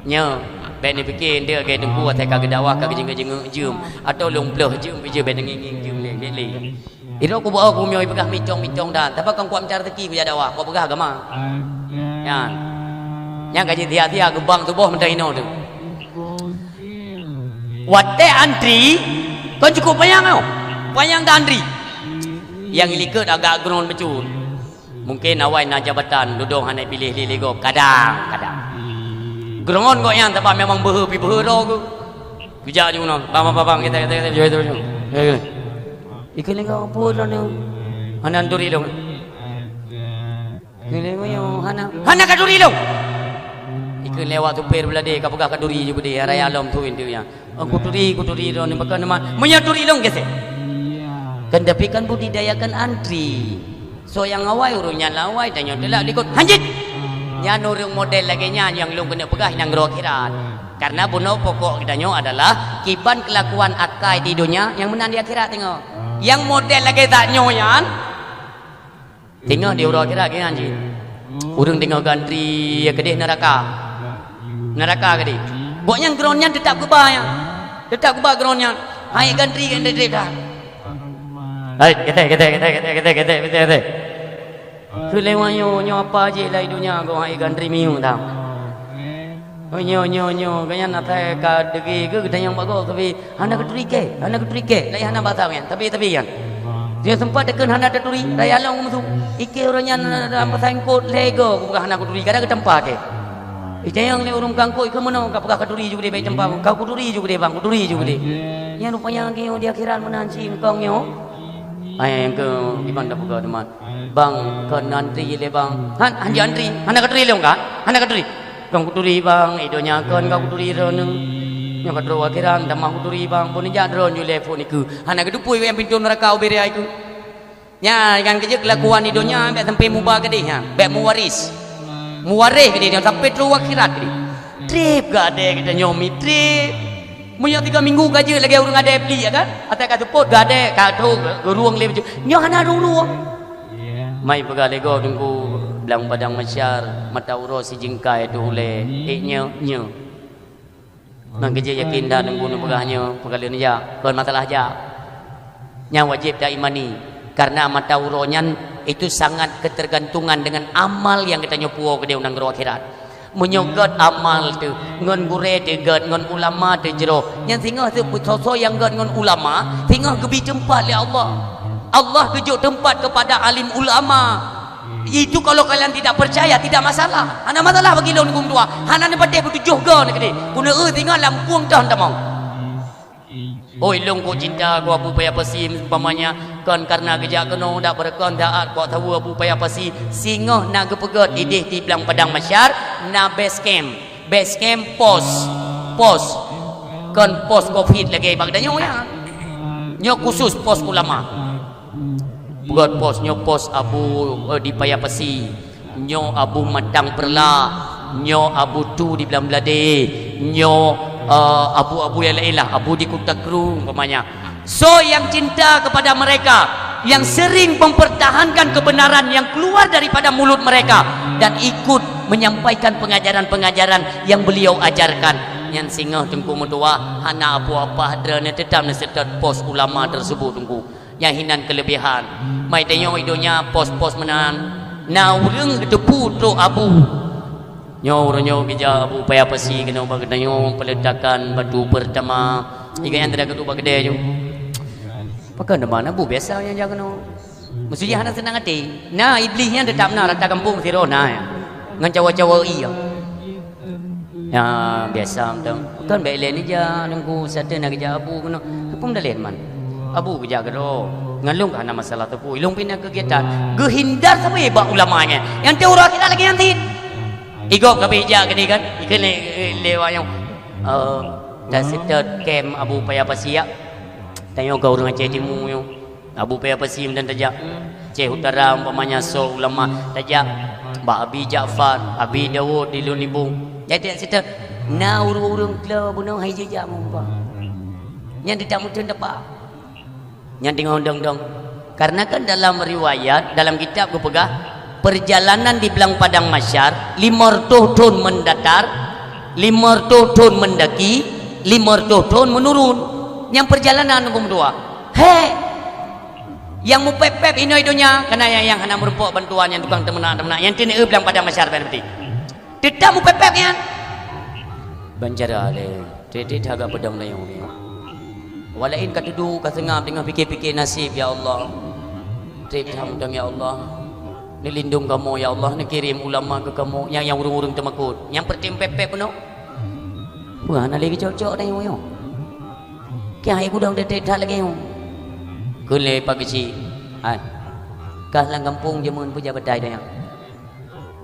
Nya ben fikir dia ke dengku atai ka gedawah ka jeng-jeng jum atau long pleh jum bije ben nging jum le. Iro ku bawa ku mioi pegah micong dah. Tapi kang kuam cara teki ku jadawa. Ku pegah agama. Ya. Yang gaji dia gebang tubuh mentah ino tu. Wate antri kau cukup bayang kau. Bayang dah antri. Yang ilikat agak ground becun. Mungkin awai na jabatan dudung hanai pilih lili go kadang. Ground kau yang tapi memang behe dah ku. Bijak je uno. Bang kita. Ikan lengkau apa dah ni? Hana duri long. Ikan lengkau yang hana kaduri long. Ikan lewat tu per belade kau pegang kaduri je budi raya alam tu itu yang. Aku duri dah ni makan nama. Menyaturi long kese. Kan tapi kan budidayakan antri. So yang awai urungnya lawai dan yang telak ikut hanjit. Yang urung model lagi yang long kena pegang yang roh akhirat. Karena bunuh pokok kita adalah kiban kelakuan akai di dunia yang menang di akhirat tengok. Yang model lagi tak nyoyan tengok dia urang kira kan anjing urang tengok gantri kedih neraka kedih boknya groundnya tetap gebaya groundnya hai gantri dah hai kete kulewanyo nyo apa je lah dunia kau hai gantri miu tau nyo kanya natai ka degi ke kita yang bagus tapi hana keturi ke lai hana batang kan tapi kan dia sempat tekan hana keturi raya long musuh ike orangnya dalam pasangkot lego bukan hana keturi kada ke tempat ke ite yang le urung kangko ike mana ka pegah keturi juga dia baik tempat kau keturi juga dia bang keturi juga dia yang rupanya ke dia akhiran menanci kau nyo ai yang ke gimana dah pegah teman bang kan antri le bang antri hana keturi long ka hana keturi kang kuturi bang idonya kan kau kuturi ron yang kadro akhiran damah kuturi bang pun jadron ju telefon iku hana kedupui yang pintu neraka ubere iku nya yang kerja kelakuan idonya ambek sampai mubah gede ha ambek muwaris gede dia sampai tru akhirat gede trip gak ada kita nyomi trip punya 3 minggu gaji lagi urang ada beli ya kan atai ka support gak ada ka tu ruang le nyo hana ruang mai pegale go tunggu belang padang masyar mata uro si jingkai tu ule nyo nang kerja yakin dah nunggu pegahnya pegale ni ja kon masalah ja yang wajib dah imani karena mata uronya itu sangat ketergantungan dengan amal yang kita nyopuo ke dia unang akhirat menyogot amal tu ngon gure tu god ngon ulama tu jero yang singa tu so yang god ngon ulama singa kebi tempat le Allah kejuk tempat kepada alim ulama. Itu kalau kalian tidak percaya tidak masalah. Hana masalah bagi lon kum tua. Hana ne pedeh betujuh ga ne kede. Kuna tinggal lampung dah tamang. Oi long ko cinta ko abu paya pasi umpamanya kon karena kerja keno dak berkon taat ko tahu abu paya pasi singoh na gepegot idih di belang padang masyar na base camp pos kon pos covid lagi bagdanya ya. Nyo khusus pos ulama. Buat pos nyo pos abu di paya pasi nyo abu matang perla nyo abu tu di belang belade nyo abu-abu yang lain lah abu di Kota Kru umpamanya. So yang cinta kepada mereka yang sering mempertahankan kebenaran yang keluar daripada mulut mereka dan ikut menyampaikan pengajaran-pengajaran yang beliau ajarkan. Yang singa tengku mutua hana apa-apa hadrana tetap nasetat pos ulama tersebut tengku yang hinan kelebihan mai tengok idonya pos-pos menan na urang depu tu abu nyo bija abu paya pasi kena bagdanyo peledakan batu pertama iga yang tidak ketu bagde jo pakai mana bu biasa yang jangan no mesti hana senang hati nah iblisnya tetap na rata kampung sirona ya ngan cawa-cawa iya ya biasa betul kan baik lain aja nunggu satu nak kerja abu kena pun dah lain man abu kerja kado ngalung kana masalah tu pu ilung pindah kegiatan gehindar sampai bak ulamanya yang teori kita lagi nanti igop ka beja gini kan ikan lewat yang dah setet kem abu paya pasia tanya kau dengan ceh timu yo abu paya pasim dan tajak ceh utara umpamanya so ulama tajak ba abi Jaafar abi Dawud di Lunibung jadi setet na urung-urung kla bunuh hai jejak mumpa yang tidak mungkin dapat yang tengok dong karena kan dalam riwayat dalam kitab gupegah perjalanan di belang padang masyar 500 ton mendatar 500 ton mendaki 500 ton menurun yang perjalanan hukum dua yang mupep-pep ino idonya karena yang hana merumpuk bantuan yang tukang temenak yang tini belang padang masyar berarti tidak mupep-pep kan banjara le tidak agak pedang layang walain kat duduk kat tengah tengah fikir-fikir nasib ya Allah tidak ya Allah ni lindung kamu ya Allah ni kirim ulama ke kamu yang urung-urung temakut yang pertim pepep penuh bukan lagi cocok dah yo kia hai gudang dedet lagi yo kule pagi si kah lang kampung jamun puja badai dah yang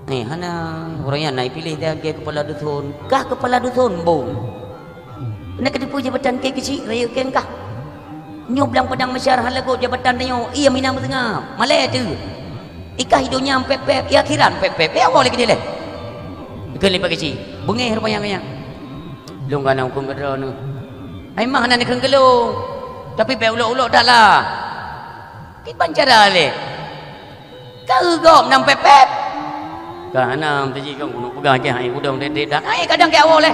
ni hana orang yang naik pilih dia kepala dusun kah kepala dusun bong nak ketipu jabatan ke kecil raya ken kah nyo belang padang masyar halago jabatan nyo iya minang tengah malai tu ikah hidupnya pep-pep ya akhiran pep-pep ya boleh ke dia ke lepas kecil bengih rupanya belum kan hukum kedua nu ai mah nak kelung tapi be ulok-ulok dah lah kit bancara le kau gom nang pep-pep kana tadi kau gunu pegang ke hai udang dedek dah ai kadang ke awal le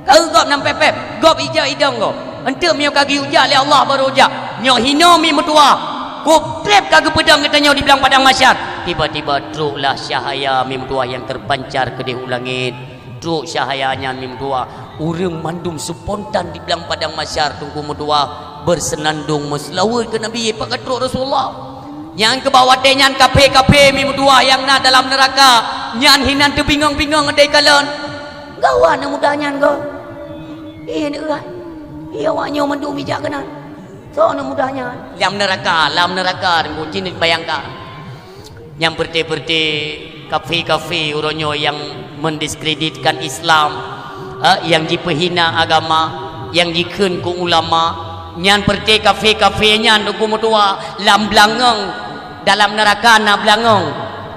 kau gop nam pepep gop ija idong go ente mio kaki uja le Allah baru uja nyo hino mi mutua ku trap kaki pedang katanya di belang padang masyar tiba-tiba truklah cahaya mi mutua yang terpancar ke di langit truk cahayanya mi mutua urang mandum spontan di belang padang masyar tunggu mutua bersenandung meslawat ke Nabi pakai truk Rasulullah yang ke bawah denyan kape-kape mi mutua yang na dalam neraka nyan hinan tu bingung-bingung adai kalon gawan mudahnya kau ni urat iya awaknya mandu bijak kena so mudahnya lam neraka tengok cini bayangkan yang berti-berti kafe-kafe uronyo yang mendiskreditkan Islam yang dipehina agama yang dikun ku ulama nyan berti kafe-kafe nyan duku mutua lam belangong dalam neraka na belangong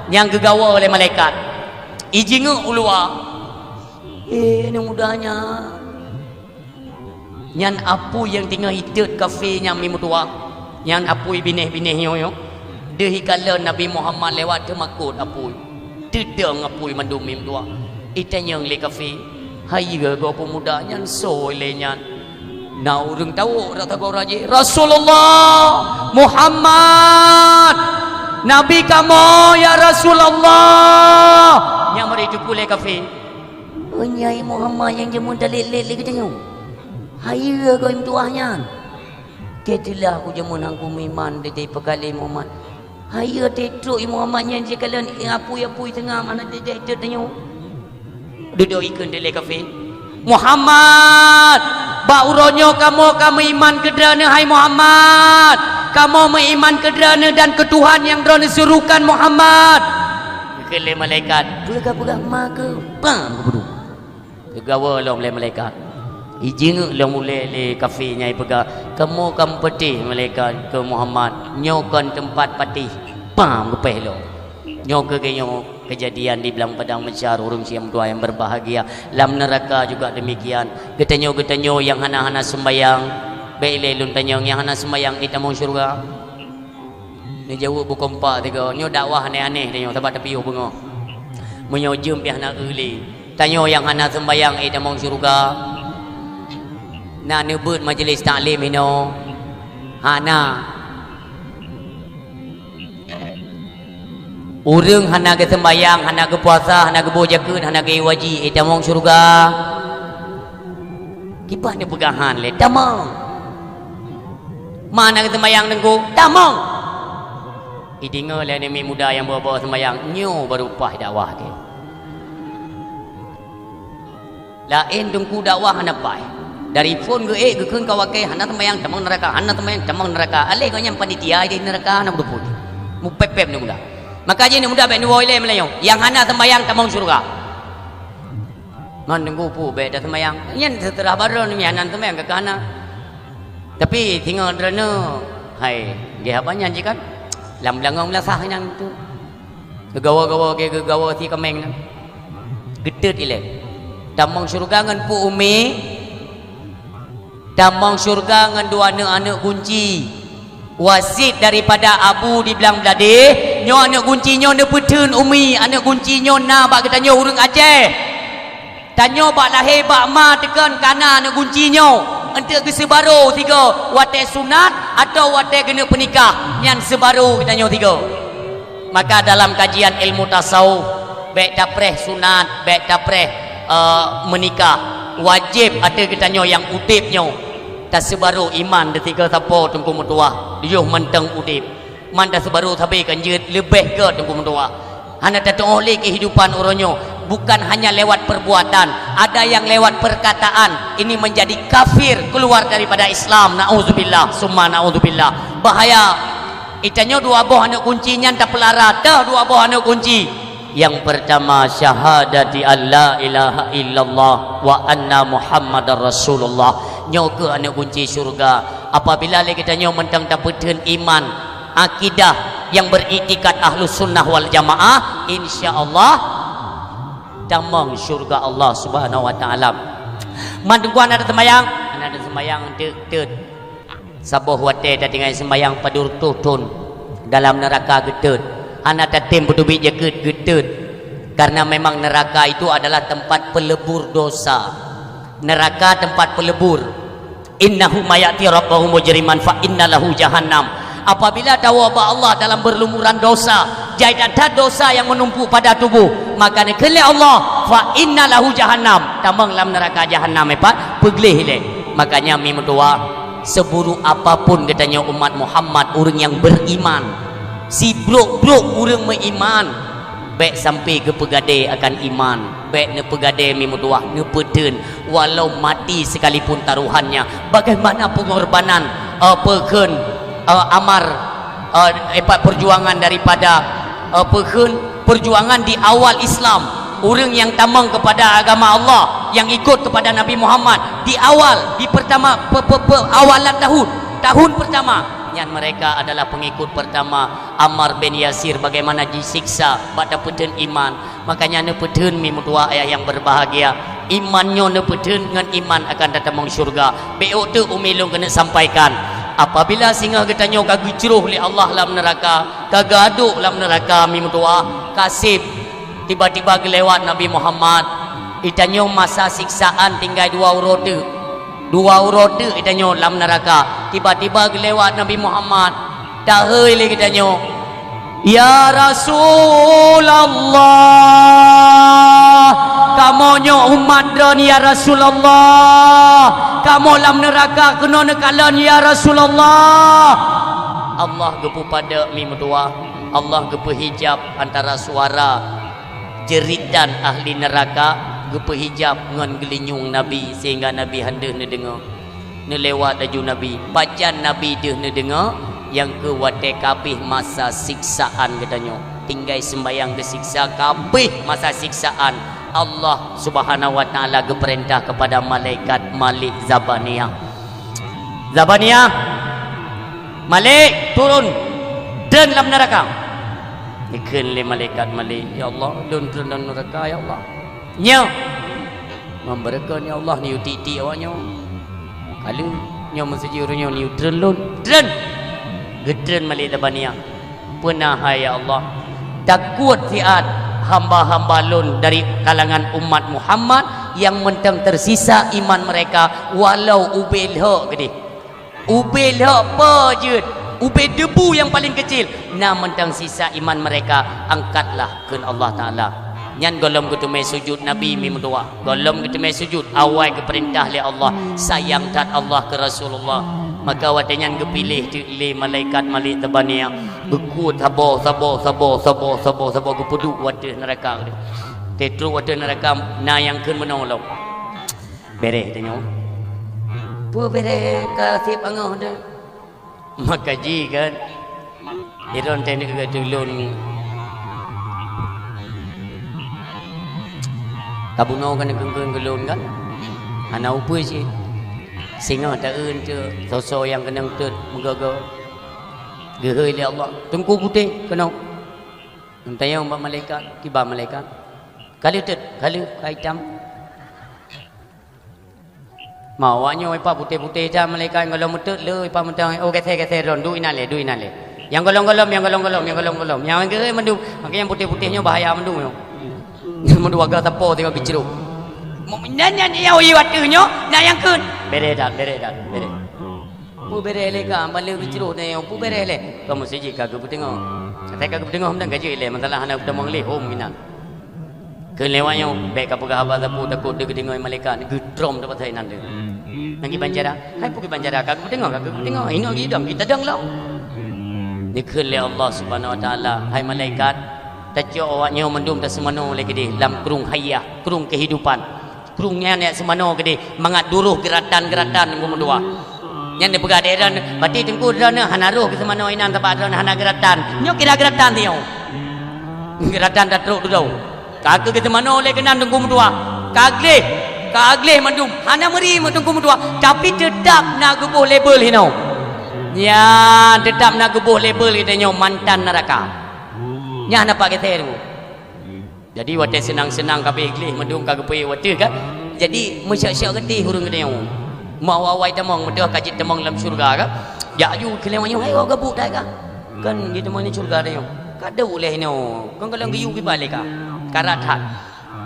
yang gegawa oleh malaikat ijingu ulua ini mudahnya nyan apu yang tinggal hidup kafe yang mimutua nyan apu bineh-bineh yo dehi kala Nabi Muhammad lewat temakut apu dedeng apu mandum mimutua itanya le kafe hai ge go pemuda nyan so le nyan na urang tahu dak tahu raji Rasulullah Muhammad Nabi kamu ya Rasulullah Yang mereka pulai kafe. Oh Nyai Muhammad yang jemun talik-lik katanya. Haya kau im tuahnya. Ketilah aku jemun aku iman dari pekali Muhammad. Haya tetruk Muhammad yang dia kalian apui tengah mana dia tanya. Duduk ikut talik kafe. Muhammad, bauronyo kamu iman kedrana hai Muhammad. Kamu beriman kedrana dan ke Tuhan yang drone suruhkan Muhammad. Kele malaikat, pegang maka pam kebudu. Kegawa lah oleh malaikat. Ijing lah mulai le kafe nyai pegang. Kamu peti malaikat ke Muhammad. Nyokan tempat pati. Pam kepeh lo. Nyok kejadian di belang padang mencar urung siam tua yang berbahagia. Lam neraka juga demikian. Getanyo yang hana-hana sembayang. Baik lun tanya yang hana sembayang kita mau syurga. Ni jauh bukompak tiga. Nyo dakwah aneh-aneh tanya tempat tepi bunga. Menyo jum pihak nak uli. Tanya yang hana sembayang kita mau syurga. Nak nebut majlis taklim ino. Hana. Urang hana ke sembayang, hana ke puasa, hana ke bojakun, hana ke waji kita mau syurga. Kipas ni pegangan le tamang. Mana kita sembayang tengku? Tamang. Idinga lah ni muda yang bawa sembayang. Nyo berupah dakwah dia. Lain tengku dakwah hanapai. Dari phone ke kun kawakai hana sembayang tamang neraka, hana sembayang tamang neraka. Alih kau yang panitia di neraka hana beruput. Mu pepep ni muda. Maka je ni muda baik ni woi le Melayu. Yang hana sembayang tamang surga. Man tengku pu baik dah sembayang. Yang setelah baru ni hana sembayang ke kana. Tapi tinggal derana hai dia apa nyanyi kan lam langong lah sah nang tu gegawa si kemeng nang gedet ile tamang syurga ngan pu umi tamang syurga ngan dua anak kunci wasit daripada abu di belang belade nyo anak kunci nyo ne petun umi anak kunci nyo na bak katanya urang Aceh tanyo bak lahir bak ma tekan kana anak kunci nyo untuk ke sebaru tiga watai sunat atau watai kena penikah yang sebaru kita nyo tiga. Maka dalam kajian ilmu tasawuf baik dapreh sunat baik dapreh menikah wajib ada kita nyo yang udip nyo tak sebaru iman de tiga siapa tengku mutuah diuh menteng udip man dah sebaru tapi kanjut lebih ke tengku mutuah hanya tak oleh kehidupan uronyo bukan hanya lewat perbuatan ada yang lewat perkataan ini menjadi kafir keluar daripada Islam na'udzubillah summa na'udzubillah bahaya itanyo dua buah anak kuncinya tak pelara dah dua buah anak kunci yang pertama syahadati alla ilaha illallah wa anna muhammadar rasulullah nyoke anak kunci syurga apabila kita nyo mentang dapetin iman akidah yang beriktikat ahlus sunnah wal jamaah insyaallah damang syurga Allah subhanahu wa ta'ala. Mantuan ada sembayang dek sabuh wate dah tinggal sembayang padur tutun dalam neraka getut anak tatim betubi jeket getut karena memang neraka itu adalah tempat pelebur dosa neraka tempat pelebur innahu mayati rabbahu mujriman fa innalahu jahannam apabila dawaba Allah dalam berlumuran dosa jaidah dosa yang menumpuk pada tubuh maka ni kele Allah fa inna lahu jahannam tamang lam neraka jahannam epat peglih le makanya mi mentua seburuk apapun katanya umat Muhammad orang yang beriman si brok orang beriman baik sampai ke pegade akan iman baik ne pegade mi mentua ne peden walau mati sekalipun taruhannya bagaimana pengorbanan peken amar perjuangan daripada perjuangan di awal Islam orang yang tamang kepada agama Allah yang ikut kepada Nabi Muhammad di awal di pertama awalan tahun pertama yang mereka adalah pengikut pertama Ammar bin Yasir bagaimana disiksa pada peden iman makanya ne peden mi mutua ayah yang berbahagia imannya ne peden dengan iman akan datang syurga beok tu umilung kena sampaikan apabila singa katanya kagicruh li Allah lam neraka kagaduk lam neraka mi mutua kasib tiba-tiba gelewat Nabi Muhammad itanyo masa siksaan tinggal dua urut itanyo lam neraka tiba-tiba gelewat Nabi Muhammad dahai le itanyo Ya Rasulullah, kamu nyo umat dan ya Rasulullah, kamu lam neraka kena nekalan ya Rasulullah. Allah gepu pada mi medua, Allah gepu hijab antara suara jeritan ahli neraka, gepu hijab ngan gelinyung Nabi sehingga Nabi hendak ne dengar, ne lewat aju Nabi, pajan Nabi deh ne dengar. Yang ke wate kabih masa siksaan katanya, tinggal sembayang kesiksa kabih masa siksaan. Allah Subhanahu wa taala geperintah kepada malaikat Malik Zabaniyah, Zabaniyah, Malik turun dan dalam neraka. Dikeun le malaikat Malik, ya Allah dun dalam neraka ya Allah. Nya memberikan ya Allah ni uti-uti awaknya. Kalau nya mesti urunnya ni drun Gedren Malik Zabaniyah. Pernah ya Allah, takut siat hamba-hamba lun dari kalangan umat Muhammad yang mentang tersisa iman mereka walau ubil hak gede. Ubil hak pejut, ubil debu yang paling kecil. Nah mentang sisa iman mereka, angkatlah ke Allah Taala. Nyan golom ketumai sujud Nabi mi mendoa. Golom ketumai sujud awal ke perintah li Allah, sayang tat Allah ke Rasulullah. Maka wadanyan kepilih le malaikat Malik Zabaniyah bekut sabar kepeduk wadah neraka dia. Tetru wadah neraka na yang keun menolong. Bereh tanya. Pu bereh ka sip angah dah. Maka ji kan. Iron tenek ke tulun. Kabunau kan keun gelun kan. Ana upu sih. Sehingga tak tu sosok yang kena tut mengaga gehoi li Allah tengku putih kena entayang ba malaikat tiba malaikat kali tut kali hitam mawanya ipa putih-putih jam malaikat kalau mutut le ipa mentang oh kese ron du inale yang golong-golong yang gehoi mendung makanya yang putih-putihnya bahaya mendung yo mendu agak tapo tengok kecil Nanya ni yang iwatunya, nak yang kun. Bere. Pu bere le ka, balik bicara ni yang pu bere le. Kamu sejik kagak bertengok. Saya kagak bertengok, hendak gaji le. Masalah hendak bertengok le, home minan. Kelewanya, baik apa khabar tapu takut dia ketengok malaikat, gedrom dapat saya nanti. Nanti banjara, hai pergi banjara kagak bertengok. Ingat hidang kita dang lah. Dikele Allah Subhanahu Wa Taala, hai malaikat, tajuk awaknya mendum tak semano lagi di dalam kerung hayah, kerung kehidupan. Kerungnya nek semano gede mangat duruh geratan-geratan ngomong dua. Yang dia pegaderan bati tengku dana hanaruh ke semano inan tempat dana hana geratan. Nyo kira geratan tiau. Geratan datruk tu. Kagak ke semano le kenan tengku dua. Kagleh mandum hana meri tengku dua tapi tetap nak gebuh label hinau. Ya tetap nak gebuh label kita nyo mantan neraka. Nya nampak kita tu. Jadi wadah senang-senang kabeh iglih mendung kagak pergi wadah kan. Jadi mesyak-syak getih hurung gede yang mau awai temong medah kajit temong dalam syurga kan. Ya yu kelewanya hai kau gabuk dah kan. Kan di temong ni syurga dah yang. Kada boleh ni. Kan kalau giyu pi balik kan. Karat hat.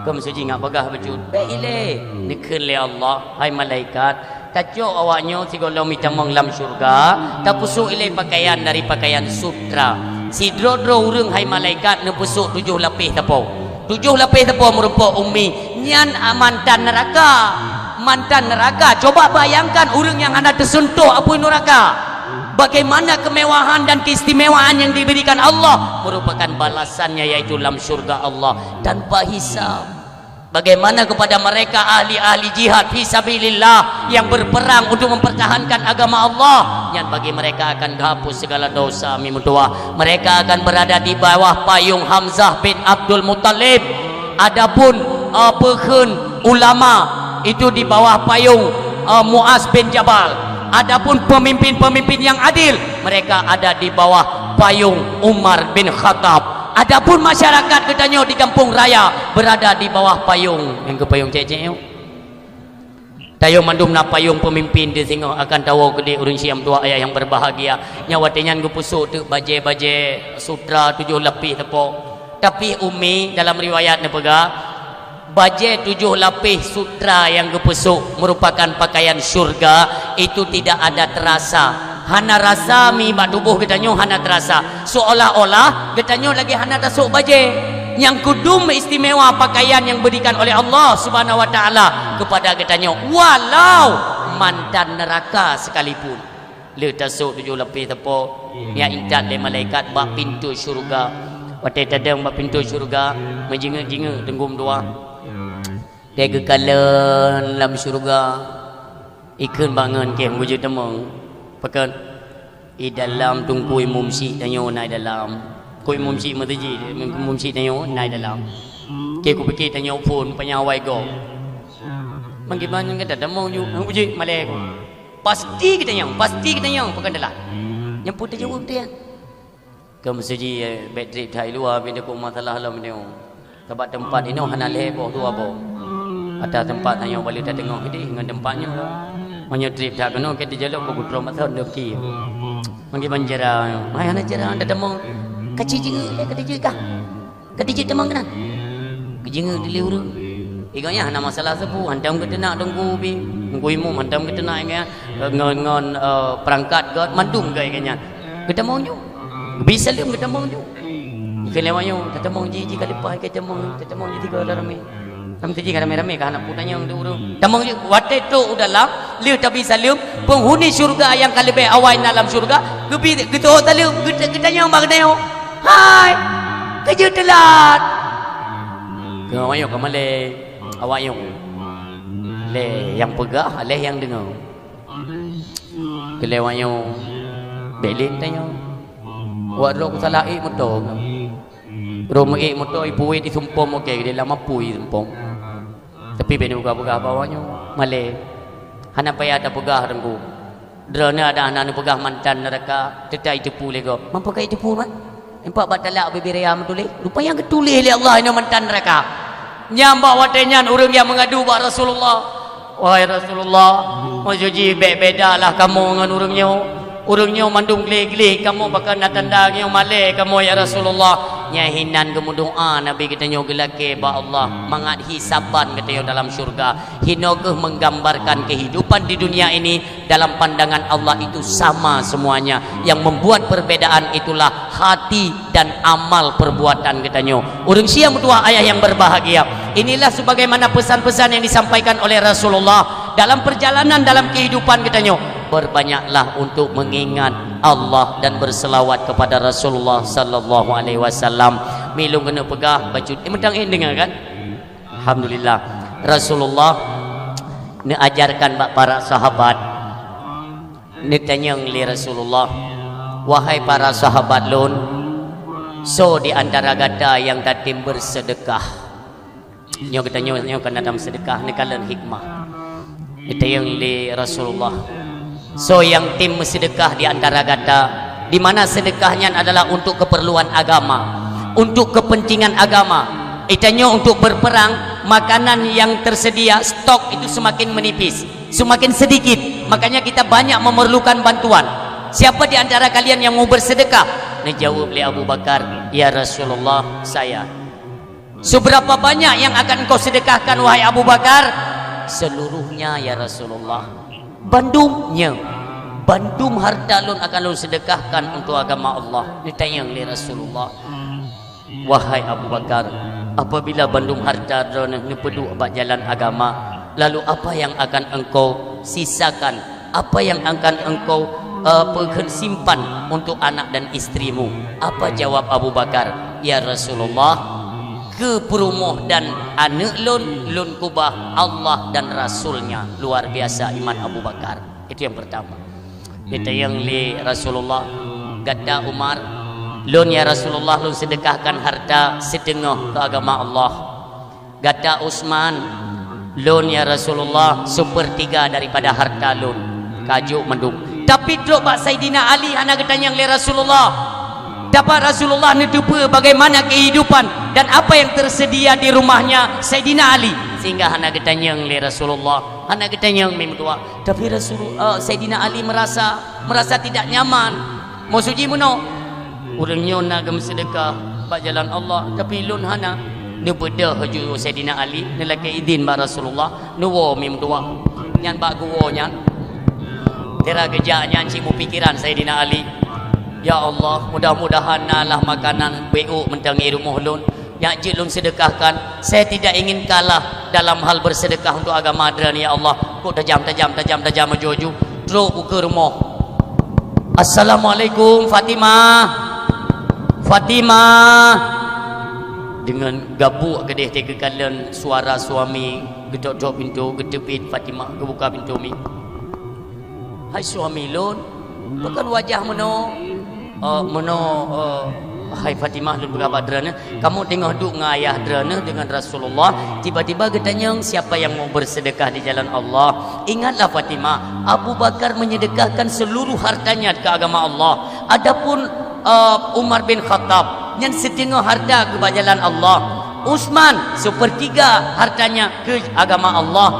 Kau mesti ingat bagah baju. Baiklah. Dikeun le Allah hai malaikat tajuk awaknya si golong mi temong dalam syurga tak pusuk ilai pakaian dari pakaian sutra. Si dro-dro urang hai malaikat ne pusuk 7 lapis tapau. 7 lapis tepung merupa ummi nyan mantan neraka. Coba bayangkan orang yang anda tersentuh api neraka, bagaimana kemewahan dan keistimewaan yang diberikan Allah merupakan balasannya yaitu dalam syurga Allah tanpa hisab. Bagaimana kepada mereka ahli-ahli jihad fisabilillah yang berperang untuk mempertahankan agama Allah, yang bagi mereka akan dihapus segala dosa mimutua. Mereka akan berada di bawah payung Hamzah bin Abdul Muttalib. Adapun pekhen ulama itu di bawah payung Muaz bin Jabal. Adapun pemimpin-pemimpin yang adil, mereka ada di bawah payung Umar bin Khattab. Adapun masyarakat katanya di kampung raya berada di bawah payung yang ke payung cek-cek tayo mandum na payung pemimpin di singo akan tahu gede urang siam tua ayah yang berbahagia nyawa tenyan gu pusuk tu baje sutra 7 lapis tepok. Tapi umi dalam riwayat ni pega baje 7 lapis sutra yang gu pusuk merupakan pakaian syurga itu tidak ada terasa hana rasa mi bak tubuh getanyo hana terasa, seolah-olah getanyo lagi hana tasuk baje yang kudum istimewa pakaian yang berikan oleh Allah Subhanahu wa taala kepada getanyo walau mantan neraka sekalipun. Le tasuk 7 lapis tepo ya intat le malaikat bak pintu syurga. Watai tadang bak pintu syurga menjinga-jinga tenggum dua. Dia kekalan dalam syurga. Ikan bangun ke wujud temang. Pakan di dalam tungkui mumsi tanyo naik dalam. Kui mumsi mataji mumsi tanyo naik dalam. Ke ku fikir tanyo phone penyawai go. Bagaimana kata temang ju wujud malai ko. Pasti kita yang pakan dalam. Yang putih jawab dia. Kamu seji bateri thai luar bila ko masalah lam dia. Sebab tempat ini hana leboh tu apa. Ada tempat yang balik dah tengok ini dengan tempatnya hanya trip dah kena kita jalan ke Gudro Mathon dah pergi manggil banjara mai ana jara anda demong kecil je kata je kah kata je demong kan kejinga diliur iganya hana masalah sebu handam ke tenak tunggu bi ngui mu handam ke tenak ya ngon perangkat god mandum ke iganya kita mau ju bisa lim kita mau ju kelewanya kita mau ji kali pai kita mau ji tiga rame kami tadi rame-rame kan anak putanya yang diurung. Tamang waktu itu udahlah, liu tapi salim penghuni syurga yang kali be awal dalam syurga, gebi gitu tali kita yang bagdeo. Hai, kerja telat. Kawayo kamale awak yang le yang pegah, le yang dengar. Kelewayo belin tanya. Wak lo salah motor. Rumah motor ibu di sumpom okey dia lama pui sumpom. Tapi benda buka-buka bawahnya malai hana payah ada pegah renggu drone ada anak pegah mantan neraka tetai tepu lego mampu kai tepu mat empat batalak beberea metulih rupanya ketulih oleh Allah ini mantan neraka nyambak watenyan urang yang mengadu ba Rasulullah wahai Rasulullah majuji bedalah kamu dengan urangnya mandung gele-gele kamu bakal nak tandang yang malai kamu ya Rasulullah nyahinan kamu doa Nabi kita nyogelake ba Allah mangat hisaban kita dalam syurga hinogeh menggambarkan kehidupan di dunia ini dalam pandangan Allah itu sama semuanya yang membuat perbedaan itulah hati dan amal perbuatan kita urang sia mutua ayah yang berbahagia inilah sebagaimana pesan-pesan yang disampaikan oleh Rasulullah dalam perjalanan dalam kehidupan kita berbanyaklah untuk mengingat Allah dan berselawat kepada Rasulullah sallallahu alaihi wasallam. Milung kena pegah baju mentang dengar kan? Alhamdulillah. Rasulullah ni ajarkan para sahabat. Ni tanya li Rasulullah, wahai para sahabat lun, so di antara gata yang tatim bersedekah. Nyo katanya nyo kan dalam sedekah ni kalan hikmah. Ni tanya li Rasulullah. So yang tim sedekah di antara kata di mana sedekahnya adalah untuk keperluan agama, untuk kepentingan agama. Itanya untuk berperang, makanan yang tersedia stok itu semakin menipis, semakin sedikit. Makanya kita banyak memerlukan bantuan. Siapa di antara kalian yang mau bersedekah? Dijawab oleh Abu Bakar, ya Rasulullah saya. Seberapa banyak yang akan engkau sedekahkan wahai Abu Bakar? Seluruhnya ya Rasulullah. Bandum harta lun akan lun sedekahkan untuk agama Allah. Ditanya oleh Rasulullah, wahai Abu Bakar, apabila bandum harta lun nepedu abad jalan agama, lalu apa yang akan engkau sisakan? Apa yang akan engkau simpan untuk anak dan istrimu? Apa jawab Abu Bakar? Ya Rasulullah, ke perumuh dan anak lun kubah Allah dan Rasulnya. Luar biasa iman Abu Bakar. Itu yang pertama. Kita yang li Rasulullah gada Umar lun ya Rasulullah lun sedekahkan harta setengah ke agama Allah. Gada Utsman lun ya Rasulullah sepertiga daripada harta lun kajuk mendung. Tapi drop bak Saidina Ali anak ketanya li Rasulullah, dapat Rasulullah nedupa bagaimana kehidupan dan apa yang tersedia di rumahnya Sayyidina Ali, sehingga anak ketanya oleh Rasulullah, anak ketanya memtua. Tapi Sayyidina Ali merasa tidak nyaman. Maksudnya muno urangnya nak sedekah bak jalan Allah, tapi lun hana ne beda haju Sayyidina Ali nelake izin ba Rasulullah nuwo memtua nyan bak guwo nyan Tera gejaknya cimu pikiran Sayyidina Ali. Ya Allah, mudah-mudahan lah makanan BO mentangi rumah lun yang jid lun sedekahkan. Saya tidak ingin kalah dalam hal bersedekah untuk agama adran ya Allah. Kok tajam mejoju. Terus buka rumah. Assalamualaikum Fatimah. Dengan gabuk kedih tiga kalian suara suami gedok pintu gedepit Fatimah kebuka pintu mi. Hai suami lun, bukan wajah hai Fatimah lun berapa derana, kamu tengok duk dengan ayah derana dengan Rasulullah, tiba-tiba ketanya siapa yang mau bersedekah di jalan Allah. Ingatlah Fatimah, Abu Bakar menyedekahkan seluruh hartanya ke agama Allah. Adapun Umar bin Khattab yang setengah harta ke jalan Allah. Utsman sepertiga hartanya ke agama Allah.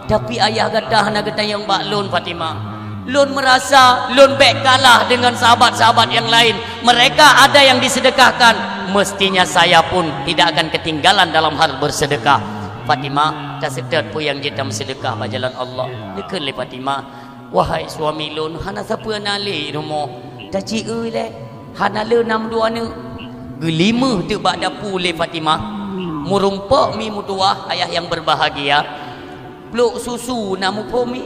Tapi ayah kata nak kata yang bak lun Fatimah. Lun merasa lun baik kalah dengan sahabat-sahabat yang lain. Mereka ada yang disedekahkan, mestinya saya pun tidak akan ketinggalan dalam hal bersedekah. Fatimah tak sedar pun yang kita bersedekah pada jalan Allah. Dekat le Fatimah, wahai suami lun, hana siapa nali rumah. Tak ciu le. Hana le 62 ne. Gelima tu bak dapur le Fatimah. Murumpak mi mutuah ayah yang berbahagia. Peluk susu namu pomi.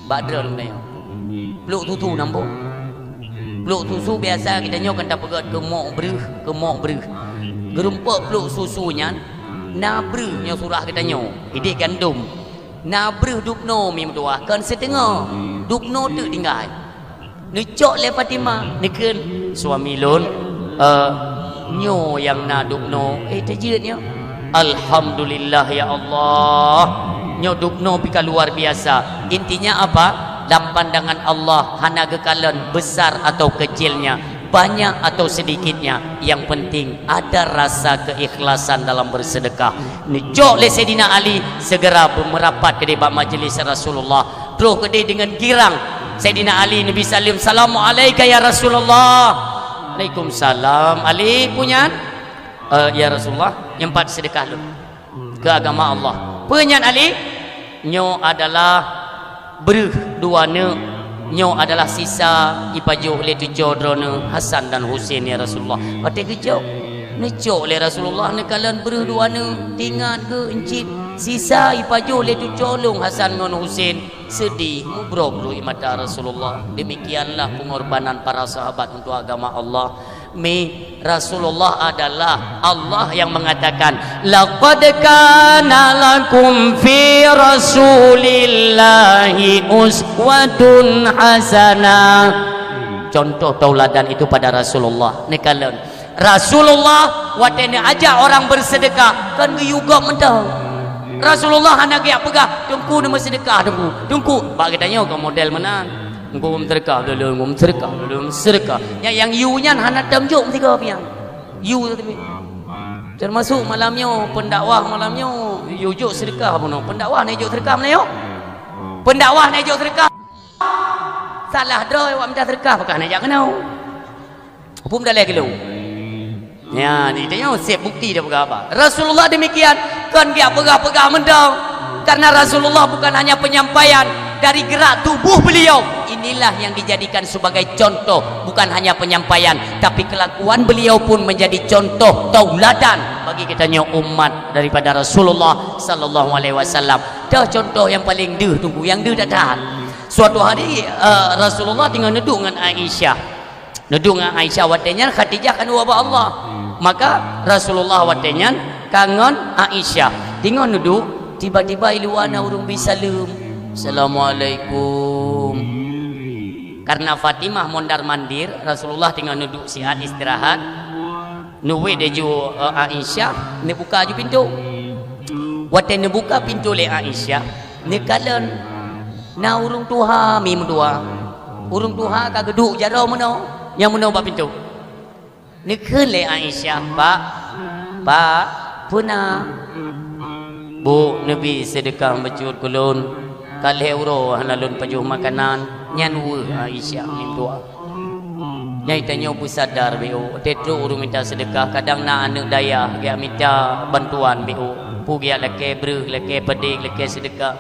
Badra lu nayo. Peluk tutu nampo. Peluk susu biasa kita nyok kan pegat ke mok breh. Gerumpak peluk susunya na breh nya surah kita nyok. Idik gandum. Na breh dupno mi mutuah kan setengah. Dupno tu tinggal. Necok le Fatimah niken suami lun nyo yang na dupno tajirnya. Alhamdulillah ya Allah. Nyodukno pika luar biasa. Intinya apa? Dalam pandangan Allah hana kekalan besar atau kecilnya, banyak atau sedikitnya, yang penting ada rasa keikhlasan dalam bersedekah. Nejok le Sayyidina Ali segera merapat ke depan majlis Rasulullah. Terus ke dia dengan girang. Sayyidina Ali Nabi salim, "Assalamualaikum ya Rasulullah." Waalaikumsalam. Ali punya ya Rasulullah, yang empat sedekah lu ke agama Allah. Penyan Ali nyo adalah berh dua ne, nyo adalah sisa ipajuh le tujuh drone Hasan dan Husain ya Rasulullah. Pati kejauh necok le Rasulullah ne kalan berh dua ne tingat ke encit sisa ipajuh le tujuh long Hasan dan Husain. Sedih mubrok mata Rasulullah. Demikianlah pengorbanan para sahabat untuk agama Allah. Rasulullah adalah Allah yang mengatakan laqad kana lakum fi rasulillahi uswatun hasanah. Contoh tauladan itu pada Rasulullah. Nekalan Rasulullah watene ajak orang bersedekah kan juga mentah. Rasulullah hendak dia pegah tungku nama sedekah tungku bak katanya ke model mana ngum sedekah dulu sedekah yang you-nya hendak tamjuk tiga piang you tapi termasuk malamnya pendakwah malamnya you juk sedekah pun pendakwah ni juk sedekah mana yo pendakwah ni juk sedekah salah droi awak minta sedekah pakah nak kenau hukum dah lagi lu ya ni tanya siap bukti dah pegang apa Rasulullah demikian kan dia pegang mendang karena Rasulullah bukan hanya penyampaian dari gerak tubuh beliau. Inilah yang dijadikan sebagai contoh, bukan hanya penyampaian tapi kelakuan beliau pun menjadi contoh tauladan bagi kitanya umat daripada Rasulullah sallallahu alaihi wasallam. Dah contoh yang paling deh tunggu yang deh tak tahan. Suatu hari Rasulullah tinggal duduk dengan Aisyah. Duduk dengan Aisyah watenya Khadijah kan wabah Allah. Maka Rasulullah watenya kangen Aisyah. Tinggal duduk tiba-tiba iluana urung bisalam. Assalamualaikum. Karena Fatimah mondar mandir, Rasulullah tinggal duduk sihat istirahat. Nuwe deju Aisyah, ni buka ju pintu. Wate ni buka pintu le Aisyah, ni kalan na urung tuha mi mudua. Urung tuha ka geduk jarau meno, yang meno ba pintu. Ni keun le Aisyah, Pak, puna. Bu, Nabi sedekah bacur kulun. Kalih euro hanalun pajuh makanan nyan wu Aisyah mintua. Nyai tanya pu sadar beo tetro urung minta sedekah kadang na anak daya dia minta bantuan beo pu dia leke breh leke peding leke sedekah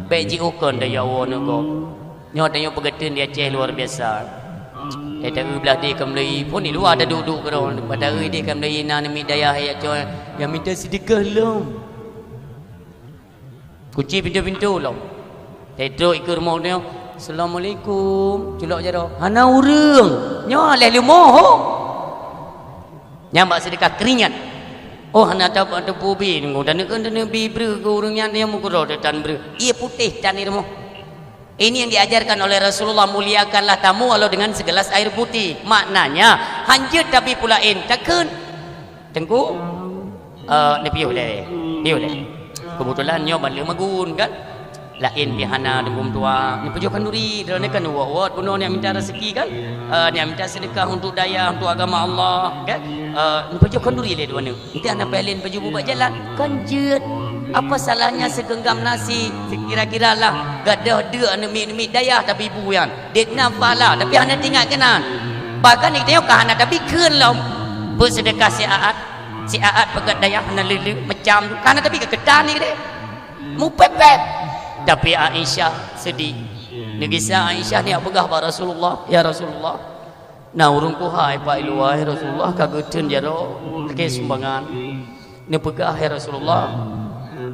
beji ukon daya wo nego Nyo tengok pegetin di Aceh luar biasa. Dia belah dia kembali pun di luar ada duduk ke orang. Pada dia kembali na nemi daya hayat coy yang minta sedekah lah. Kunci pintu-pintu lah. Dia terus ikut rumah dia. Assalamualaikum. Culak je dah. Hana urang. Nyo leh lumoh. Nyambak sedekah keringat. Oh hana dapat tepu bi ngu dan bi bre ke urang yang dia mukuro dan bre. Ia putih dan irmo. Ini yang diajarkan oleh Rasulullah, muliakanlah tamu walau dengan segelas air putih. Maknanya hanjut tapi pulain takkan. Tengku ni piu le. Piu le. Kebetulan nyo ban magun kan. Lain pihana dengum tua. Ni pejokan nuri dan kan wa puno ni minta rezeki kan. Ni minta sedekah untuk daya untuk agama Allah kan. Ni pejokan nuri le dua ni. Nanti anak pelin baju buat jalan kan jeut. Apa salahnya segenggam nasi kira-kira lah gadah dia nemi daya tapi buyan det nafalah tapi hana tinggal kenan bahkan ni tengok hana tapi keun lah bersedekah si aat pegat daya hana lele macam tu hana tapi keketan ni deh mu pepet tapi Aisyah sedih negisa Aisyah ni apagah ba Rasulullah ya Rasulullah nah urung ku hai pak iluai Rasulullah kageuten jaro ke sumbangan ni pegah ya Rasulullah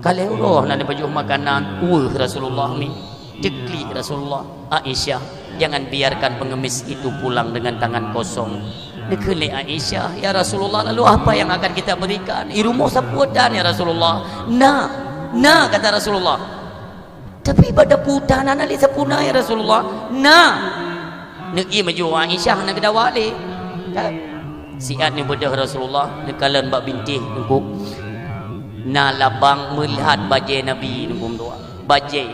kalau roh nak baju makanan Rasulullah ni dekli Rasulullah Aisyah jangan biarkan pengemis itu pulang dengan tangan kosong dekli Aisyah ya Rasulullah lalu apa yang akan kita berikan irumo sapudan ya Rasulullah nah kata Rasulullah tapi pada putanan ali sapuna ya Rasulullah neki maju Aisyah nak kedawali siat ni bedah Rasulullah dekalan bak bintih nengku na labang melihat bajai Nabi nunggu doa bajai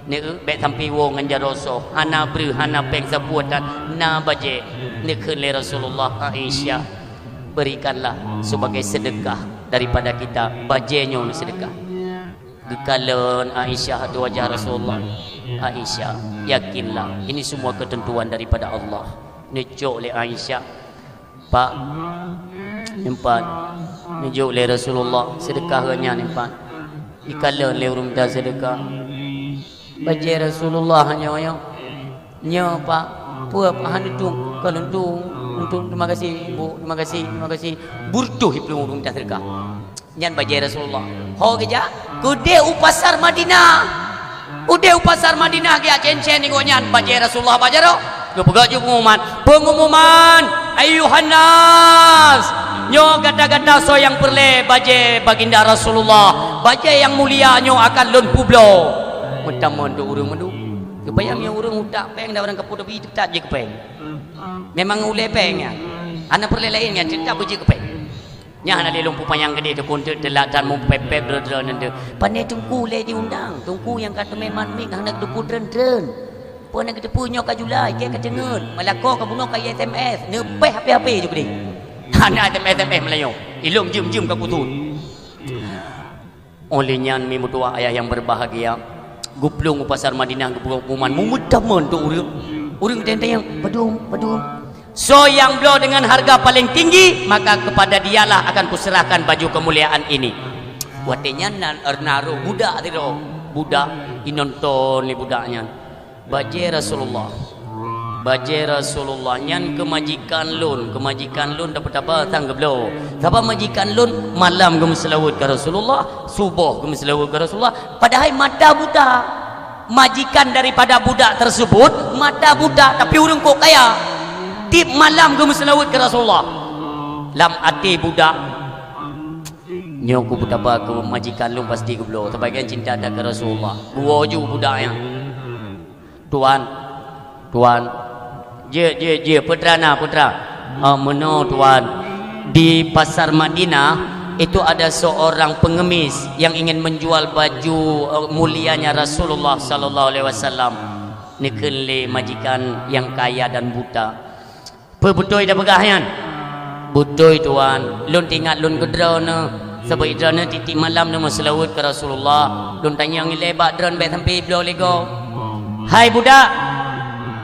ni bek sampai wong ngan jaroso hana bre hana peng sabuatan na bajai ni khele Rasulullah Aisyah berikanlah sebagai sedekah daripada kita bajainya ni sedekah gekalan Aisyah tu wajah Rasulullah Aisyah yakinlah ini semua ketentuan daripada Allah necok le Aisyah pak empat mejuk le Rasulullah sedekah ganya empat ikala le urung dah sedekah bajai Rasulullah hanya yang nya pak puap han itu kalau untuk terima kasih ibu terima kasih burduh ibnu urung dah sedekah nyan bajai Rasulullah ho geja kude upasar Madinah ge cencen ni nyan bajai Rasulullah bajaro ke pegak pengumuman ayuhan nas nyo gata-gata so yang perle bajai baginda Rasulullah bajai yang mulia nyo akan lun publo mutamon do urang mendu kebayang yang urang utak peng dah orang kepu tapi tetap je kepeng memang ule pengnya ana perle lain kan tetap je kepeng nya ana le lumpu panyang gede tu pun telak dan mu pepep dren nende pane tungku le diundang tungku yang kata memang mik hendak dupu dren pun nak kita punya kajulai ke kecengut malako ka bunuh ka SMS nepeh HP juga ni hana SMS Melayu ilung jum ka kutun olehnya mi mutua ayah yang berbahagia guplung pasar Madinah pengumuman mumutaman tu urang tentang yang padum so yang blow dengan harga paling tinggi maka kepada dialah akan kuserahkan baju kemuliaan ini watenya naruh budak tiro budak inonton ni budaknya bajai Rasulullah nyan kemajikan lun dapat apa tang geblo apa majikan lun malam gem selawat ke Rasulullah subuh gem selawat ke Rasulullah padahal mata buta majikan daripada budak tersebut mata buta tapi urang kok kaya tip malam gem selawat ke Rasulullah lam ati budak nyoku budak ke majikan lun pasti geblo sebagian cinta ada ke Rasulullah buaju budaknya Tuan je putra meno tuan di pasar Madinah itu ada seorang pengemis yang ingin menjual baju mulianya Rasulullah sallallahu alaihi wasallam nikele majikan yang kaya dan buta betul dah pegahan betul tuan lun tingat lun gedrona sebab idrana titik malam nama selawat ke Rasulullah lun tanya ngilebak dron baik sampai beliau lego hai budak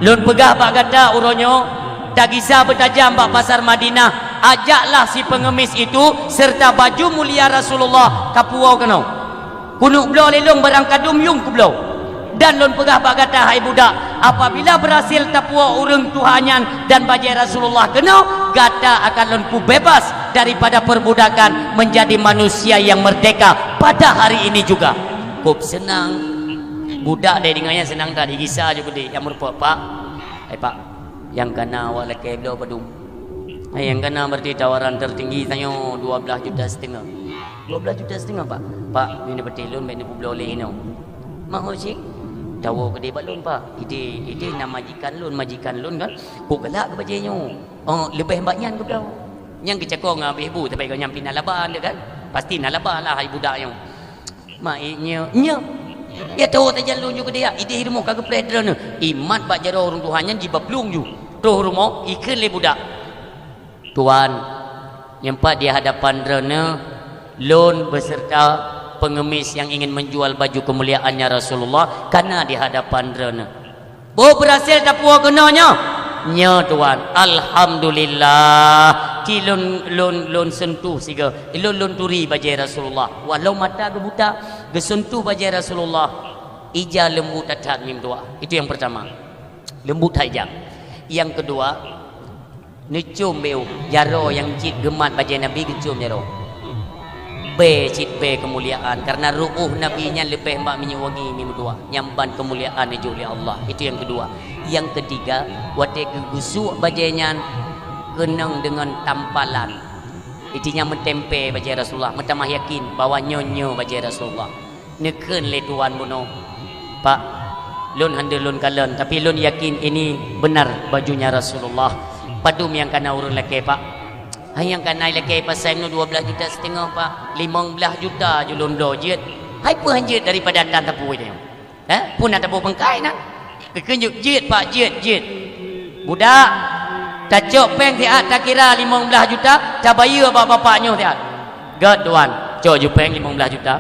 lun pegah pak kata uronyo tak kisah bertajam pak pasar Madinah ajaklah si pengemis itu serta baju mulia Rasulullah kapuau kenau kunuk belau lelong barang kadum yung ku belau dan lun pegah pak kata hai budak apabila berhasil tapua urang Tuhannya dan bajai Rasulullah kena gata akan lempu bebas daripada perbudakan menjadi manusia yang merdeka pada hari ini juga. Kup senang budak dia dengannya senang tak digisah juga dia yang merupakan pak pak yang kena awak laki beliau padum yang kena berarti tawaran tertinggi tanya 12,5 juta 12 juta setengah pak ini berarti loan ini boleh oleh ini mahu cik tahu ke dia balon pak ide nak majikan loan kan kau gelak ke bajanya lebih banyak ke beliau yang kecakong habis ibu tapi kau nyampi nak laban dia kan pasti nak laban lah hai budaknya maknya ya tahu tak jalan juga dia ide hirmu kagak predran imat bak jaro orang Tuhannya jibablung ju roh rumah ikan le budak tuan nyempat di hadapan drone loan beserta pengemis yang ingin menjual baju kemuliaannya Rasulullah karena di hadapan drone berhasil tak puas kenanya nya tuan alhamdulillah ti lon sentuh siga lon turi bajai Rasulullah walau mata ke buta ge sentuh bajai Rasulullah ija lembut tatag mim tua itu yang pertama lembut hajam yang kedua necum beu jaro yang cit gemat bajai Nabi gecum jaro cit kemuliaan karena ruuh nabinya lebih mak menyewangi mim tua nyamban kemuliaan itu oleh Allah itu yang kedua yang ketiga wate gegusuk bajainya kenang dengan tampalan itinya mentempe bajai Rasulullah mentamah yakin bahwa nyonyo bajai Rasulullah neken le tuan buno pak lon hande lon kalen tapi lon yakin ini benar bajunya Rasulullah padum yang kana urun laki pak yang kana laki pasal no 12 juta setengah pak 15 juta je lon do jet hai pun hanjit daripada dan tapu dia pun ada tapu bengkai nak kekenjuk jet pak jet budak tak cok peng tiat tak kira 15 juta tak bayar bapak-bapaknya tiat gad tuan cok je peng 15 juta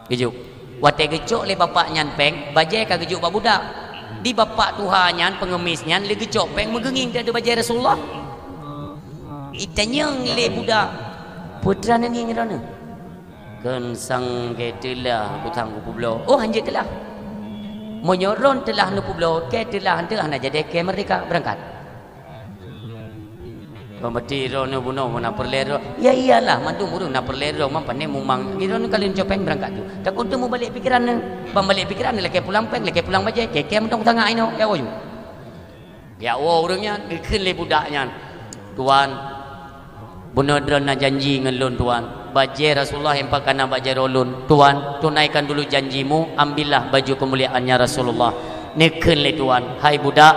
kejuk wate gecok le bapaknya peng bajai ka gejuk bak budak di bapak tuhannya pengemisnya le gecok peng megenging ada bajai Rasulullah itanya le budak putra nanging rana kan sang ketelah kutang kupublo hanjit telah menyoron telah nupublo ketelah hante hana jadi ke merdeka berangkat Pemati rono buno mana perlero ya iyalah mandu burung nak perlero mampane mumang gitu kalian copeng berangkat tu tak untuk mau balik pikiran balik pikiran lagi pulang peng lagi pulang bajai keke mentong tengah ino ya wo ya wo orangnya ikan le budaknya tuan benar drana janji ngelon tuan bajai Rasulullah yang pakana bajai rolun tuan tunaikan dulu janjimu ambillah baju kemuliaannya Rasulullah neken le tuan hai budak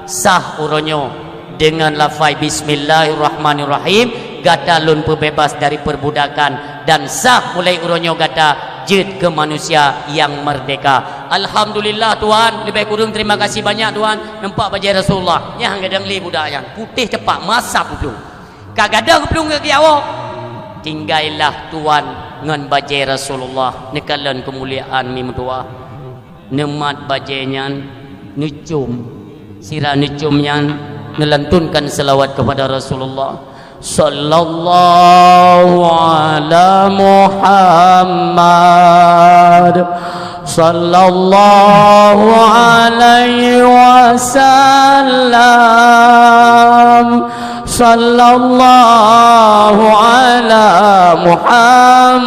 sah uronyo dengan lafai bismillahirrahmanirrahim gata lun bebas dari perbudakan dan sah mulai uronyo gata jid ke manusia yang merdeka. Alhamdulillah tuan lebih kurang terima kasih banyak tuan nampak bajai Rasulullah yang gadang li budaknya putih cepak masak belum kagadang belum ke kiawo tinggallah tuan ngan bajai Rasulullah nekalan kemuliaan mim tua nemat bajainya necum sirah necumnya melantunkan selawat kepada Rasulullah sallallahu ala Muhammad sallallahu alaihi wasallam sallallahu ala Muhammad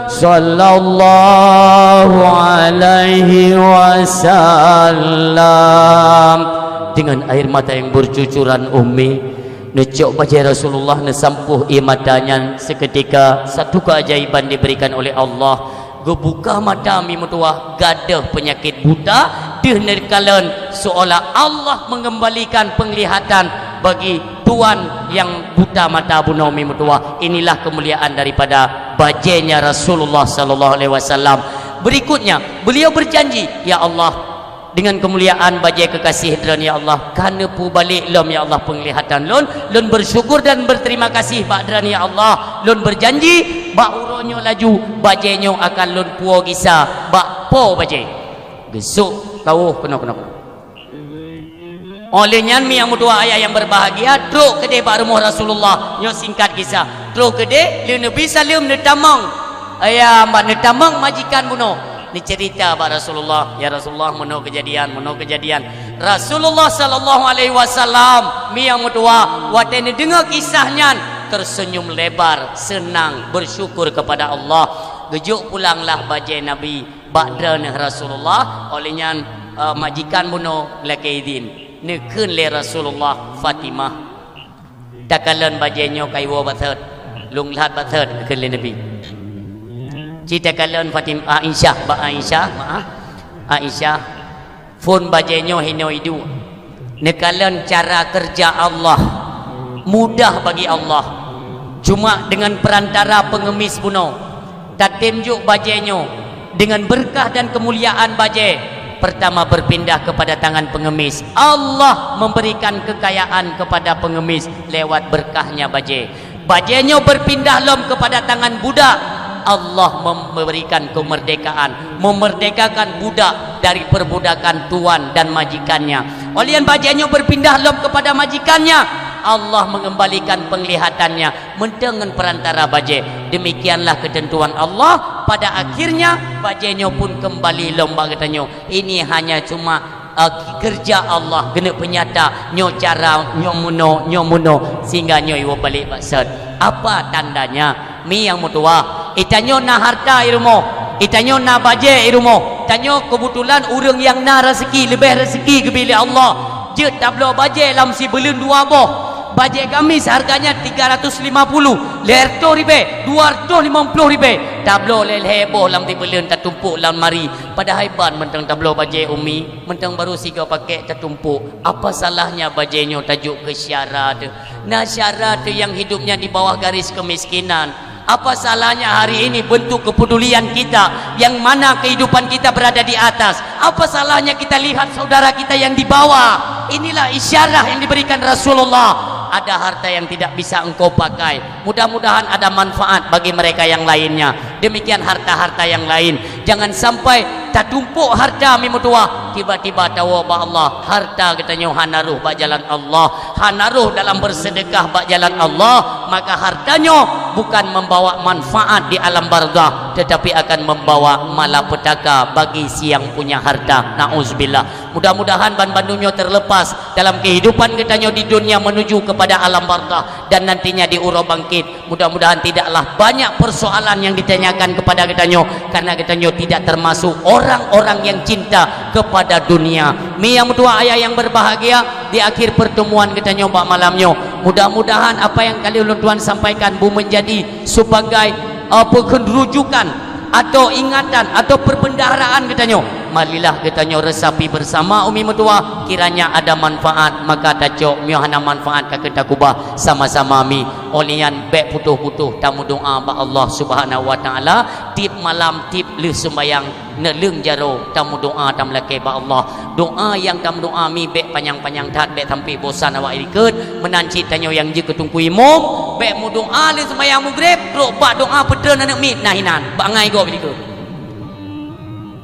sallallahu alaihi wasallam dengan air mata yang bercucuran ummi necok bajai Rasulullah nesampuh matanya seketika satu keajaiban diberikan oleh Allah gebuka mata mi mutuah gadah penyakit buta dihnerkalan seolah Allah mengembalikan penglihatan bagi tuan yang buta mata buno mi mutuah inilah kemuliaan daripada bajainya Rasulullah sallallahu alaihi wasallam berikutnya beliau berjanji ya Allah dengan kemuliaan bajai kekasih dran ya Allah kana pu balik lom ya Allah penglihatan lon bersyukur dan berterima kasih bak dran ya Allah lon berjanji bak uronyo laju bajainyo akan lon puo gisa bak po bajai gesuk tahu kena olehnya mi yang dua ayah yang berbahagia truk kede bak rumah Rasulullah nyo singkat kisah truk kede le nabi salim ne tamang ayah mbak ne tamang majikan buno Ni cerita pak Rasulullah. Ya Rasulullah meno kejadian Rasulullah sallallahu alaihi wasallam mi yang mutua waktu ni dengar kisahnya tersenyum lebar, senang, bersyukur kepada Allah. Gejuk pulanglah bajai Nabi Ba'da ni Rasulullah olehnya majikan buno laki izin nekun le Rasulullah Fatimah takalan bajainya kaiwa bathet lunglat bathet kun le Nabi cita kalan Fatimah Aisyah phone bajainya hino idu nekalan cara kerja Allah mudah bagi Allah cuma dengan perantara pengemis buno tatimjuk bajainya dengan berkah dan kemuliaan bajai pertama berpindah kepada tangan pengemis. Allah memberikan kekayaan kepada pengemis lewat berkahnya bajai. Bajainya berpindah kepada tangan budak. Allah memberikan kemerdekaan, memerdekakan budak dari perbudakan tuan dan majikannya. Oleh bajainya berpindah kepada majikannya, Allah mengembalikan penglihatannya mendengar perantara bajai. Demikianlah ketentuan Allah. Pada akhirnya bajainya pun kembali lomba katanya. Ini hanya cuma kerja Allah kena penyata nyo cara nyo muno sehingga nyo iwo balik maksud. Apa tandanya? Mi yang mutua itanyo na harta irumo, itanyo na bajai irumo, tanyo kebetulan orang yang na rezeki lebih rezeki ke bilik Allah. Je tablo bajai lam si belun 2 boh. Bajai kami harganya 350, lerto ribe 250 ribe. Tablo lel heboh lam dibelun tertumpuk lam mari. Pada haiban mentang tablo bajai umi, mentang baru siga pakai tertumpuk. Apa salahnya bajainya tajuk ke syarat? Nah syarat yang hidupnya di bawah garis kemiskinan. Apa salahnya hari ini bentuk kepedulian kita yang mana kehidupan kita berada di atas? Apa salahnya kita lihat saudara kita yang di bawah? Inilah isyarat yang diberikan Rasulullah. Ada harta yang tidak bisa engkau pakai, mudah-mudahan ada manfaat bagi mereka yang lainnya. Demikian harta-harta yang lain. Jangan sampai tertumpuk harta mimutua tiba-tiba tahu bah Allah harta katanya hanaruh bak jalan Allah, hanaruh dalam bersedekah bak jalan Allah, maka hartanya bukan membawa manfaat di alam barzah tetapi akan membawa malapetaka bagi si yang punya harta. Nauzubillah. Mudah-mudahan ban-bandungnya terlepas dalam kehidupan katanya di dunia menuju kepada alam barzah dan nantinya di urau bangkit. Mudah-mudahan tidaklah banyak persoalan yang ditanyakan kepada katanya karena katanya tidak termasuk orang-orang yang cinta kepada dunia. Mi yang tua ayah yang berbahagia di akhir pertemuan katanya pak malamnya. Mudah-mudahan apa yang kali ulun tuan sampaikan bu menjadi sebagai rujukan atau ingatan atau perbendaharaan katanya. Marilah katanya resapi bersama umi mertua, kiranya ada manfaat maka tajok miohana manfaat kakek takubah sama-sama mi olian bek putuh-putuh tamu doa ba Allah Subhanahu wa taala tip malam tip le sembayang nelung jaro tamu doa tam lake ba Allah. Doa yang tamu doa mi bek panjang-panjang tat bek sampai bosan awak ikut menanci tanyo yang je ketungku imum bek mu doa le sembayang maghrib ro ba doa pedern anak mi nahinan ba ngai go begitu.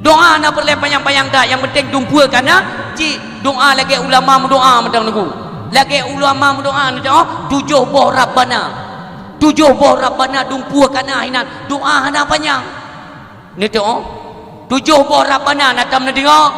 Doa nak perle panjang-panjang tak, yang penting dumpul karena ci doa lagi ulama mendoa mentang nunggu. Lagi ulama mendoa ni oh 7 boh rabbana. 7 boh rabbana dumpul karena hinan doa hana panjang. Ni tu oh 7 boh rabbana nak tam dengar.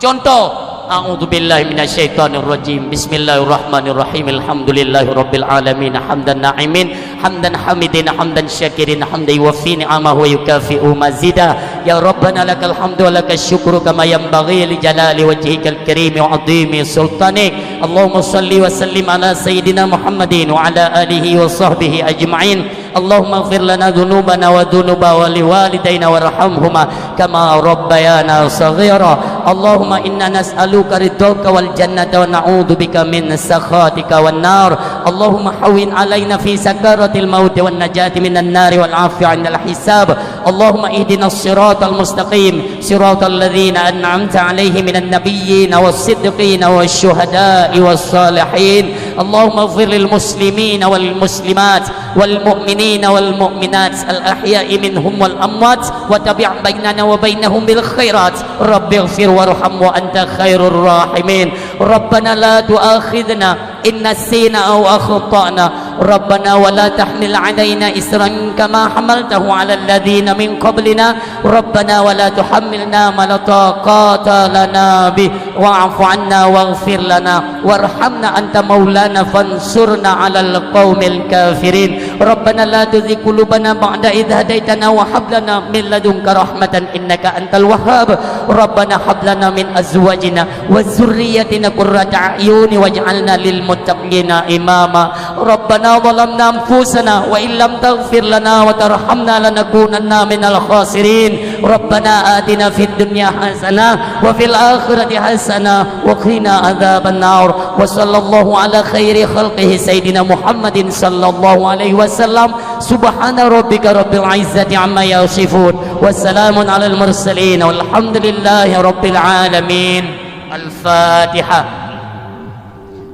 Contoh a'udzubillahi minasyaitonirrajim. Bismillahirrahmanirrahim. Alhamdulillahirabbil alamin hamdan na'imin hamdan hamidin hamdan syakirin hamdan yuwaffi ni'amahu wa yukafi'u mazida. Ya Rabbana lakal hamdu wa lakas syukru kama yanbaghi li jalali wajhikal karim wa 'azimi sultanik. Allahumma shalli wa sallim ala sayyidina Muhammadin wa ala alihi wa sahbihi ajma'in. Allahumma ighfir lana dhunubana wa dhunuba wa liwalidayna warhamhuma kama rabbayana saghira. Allahumma inna nas'aluka ridhaka wal jannata wa na'udzubika min sakhatika wan nar. Allahumma hawwin alaina fi sakaratil maut wan najati minan nar wal 'afiyah 'indal hisab. Allahumma ihdinas siratal mustaqim siratal ladzina an'amta 'alaihim minan nabiyyin was siddiqin was syuhada'i was salihin. Allahumma ighfir lil muslimin wal muslimat wal mu'minin wal mu'minat al ahya'i minhum wal amwat wa tabi' bainana wa bainahum bil khairat. Rabbighfir warham wa anta khairur rahimin. Rabbana la tu'akhidhna in nasina aw akhtana ربنا ولا تحمل علينا إسرا كما حملته على الذين من قبلنا ربنا ولا تحملنا ما لا طاقة لنا به واعف عنا واغفر لنا وارحمنا أنت مولانا فانصرنا على القوم الكافرين ربنا لا تزغ قلوبنا بعد إذ هديتنا وهب لنا من لدنك رحمة إنك أنت الوهاب ربنا هب لنا من أزواجنا وذريتنا قرة أعين واجعلنا للمتقين إماما ربنا ظلمنا أنفسنا وإن لم تغفر لنا وترحمنا لنكونن من الخاسرين ربنا آتنا في الدنيا حسنة وفي الآخرة حسنة وقنا عذاب النار وصلى الله على خير خلقه سيدنا محمد صلى الله عليه وسلم سبحان ربك رب العزة عما يصفون والسلام على المرسلين والحمد لله رب العالمين الفاتحة.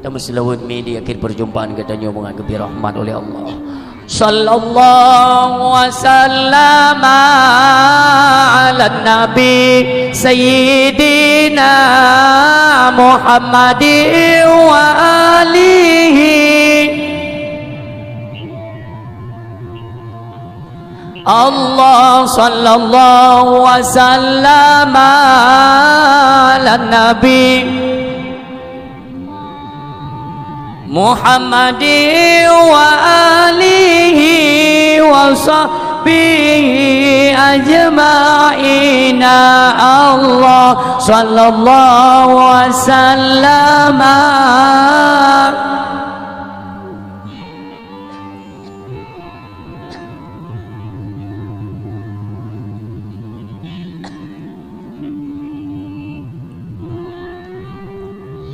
Dan selawat di akhir perjumpaan katanya menghadapi rahmat oleh Allah. Sallallahu wasallam ala nabi sayyidina Muhammadin wa alihi Allah sallallahu wasallam ala nabi Muhammadin wa alihi wa sahbihi ajma'ina Allah sallallahu wasallam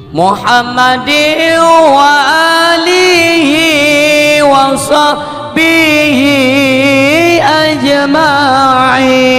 Muhammadin wa alihi wa sahbihi ajma'in.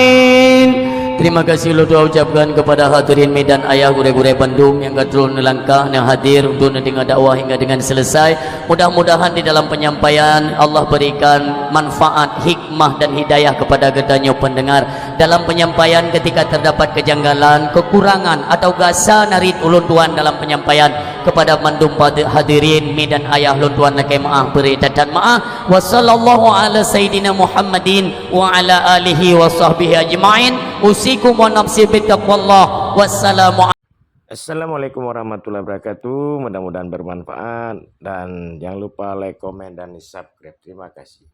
Terima kasih lo doa ucapkan kepada hadirin medan ayah gure-gure Bandung yang gatrul nelangkah yang hadir untuk mendengar dakwah hingga dengan selesai. Mudah-mudahan di dalam penyampaian Allah berikan manfaat, hikmah dan hidayah kepada kedanyo pendengar. Dalam penyampaian ketika terdapat kejanggalan, kekurangan atau gasa narit ulun tuan dalam penyampaian kepada mandum hadirin medan ayah ulun tuan nakai maaf beri dan maaf. Wassallallahu ala sayyidina Muhammadin wa ala alihi wa sahbihi ajma'in. Usikum wa nafsi bittaqwallah. Wassalamu. Assalamualaikum warahmatullahi wabarakatuh. Mudah-mudahan bermanfaat dan jangan lupa like, komen dan subscribe. Terima kasih.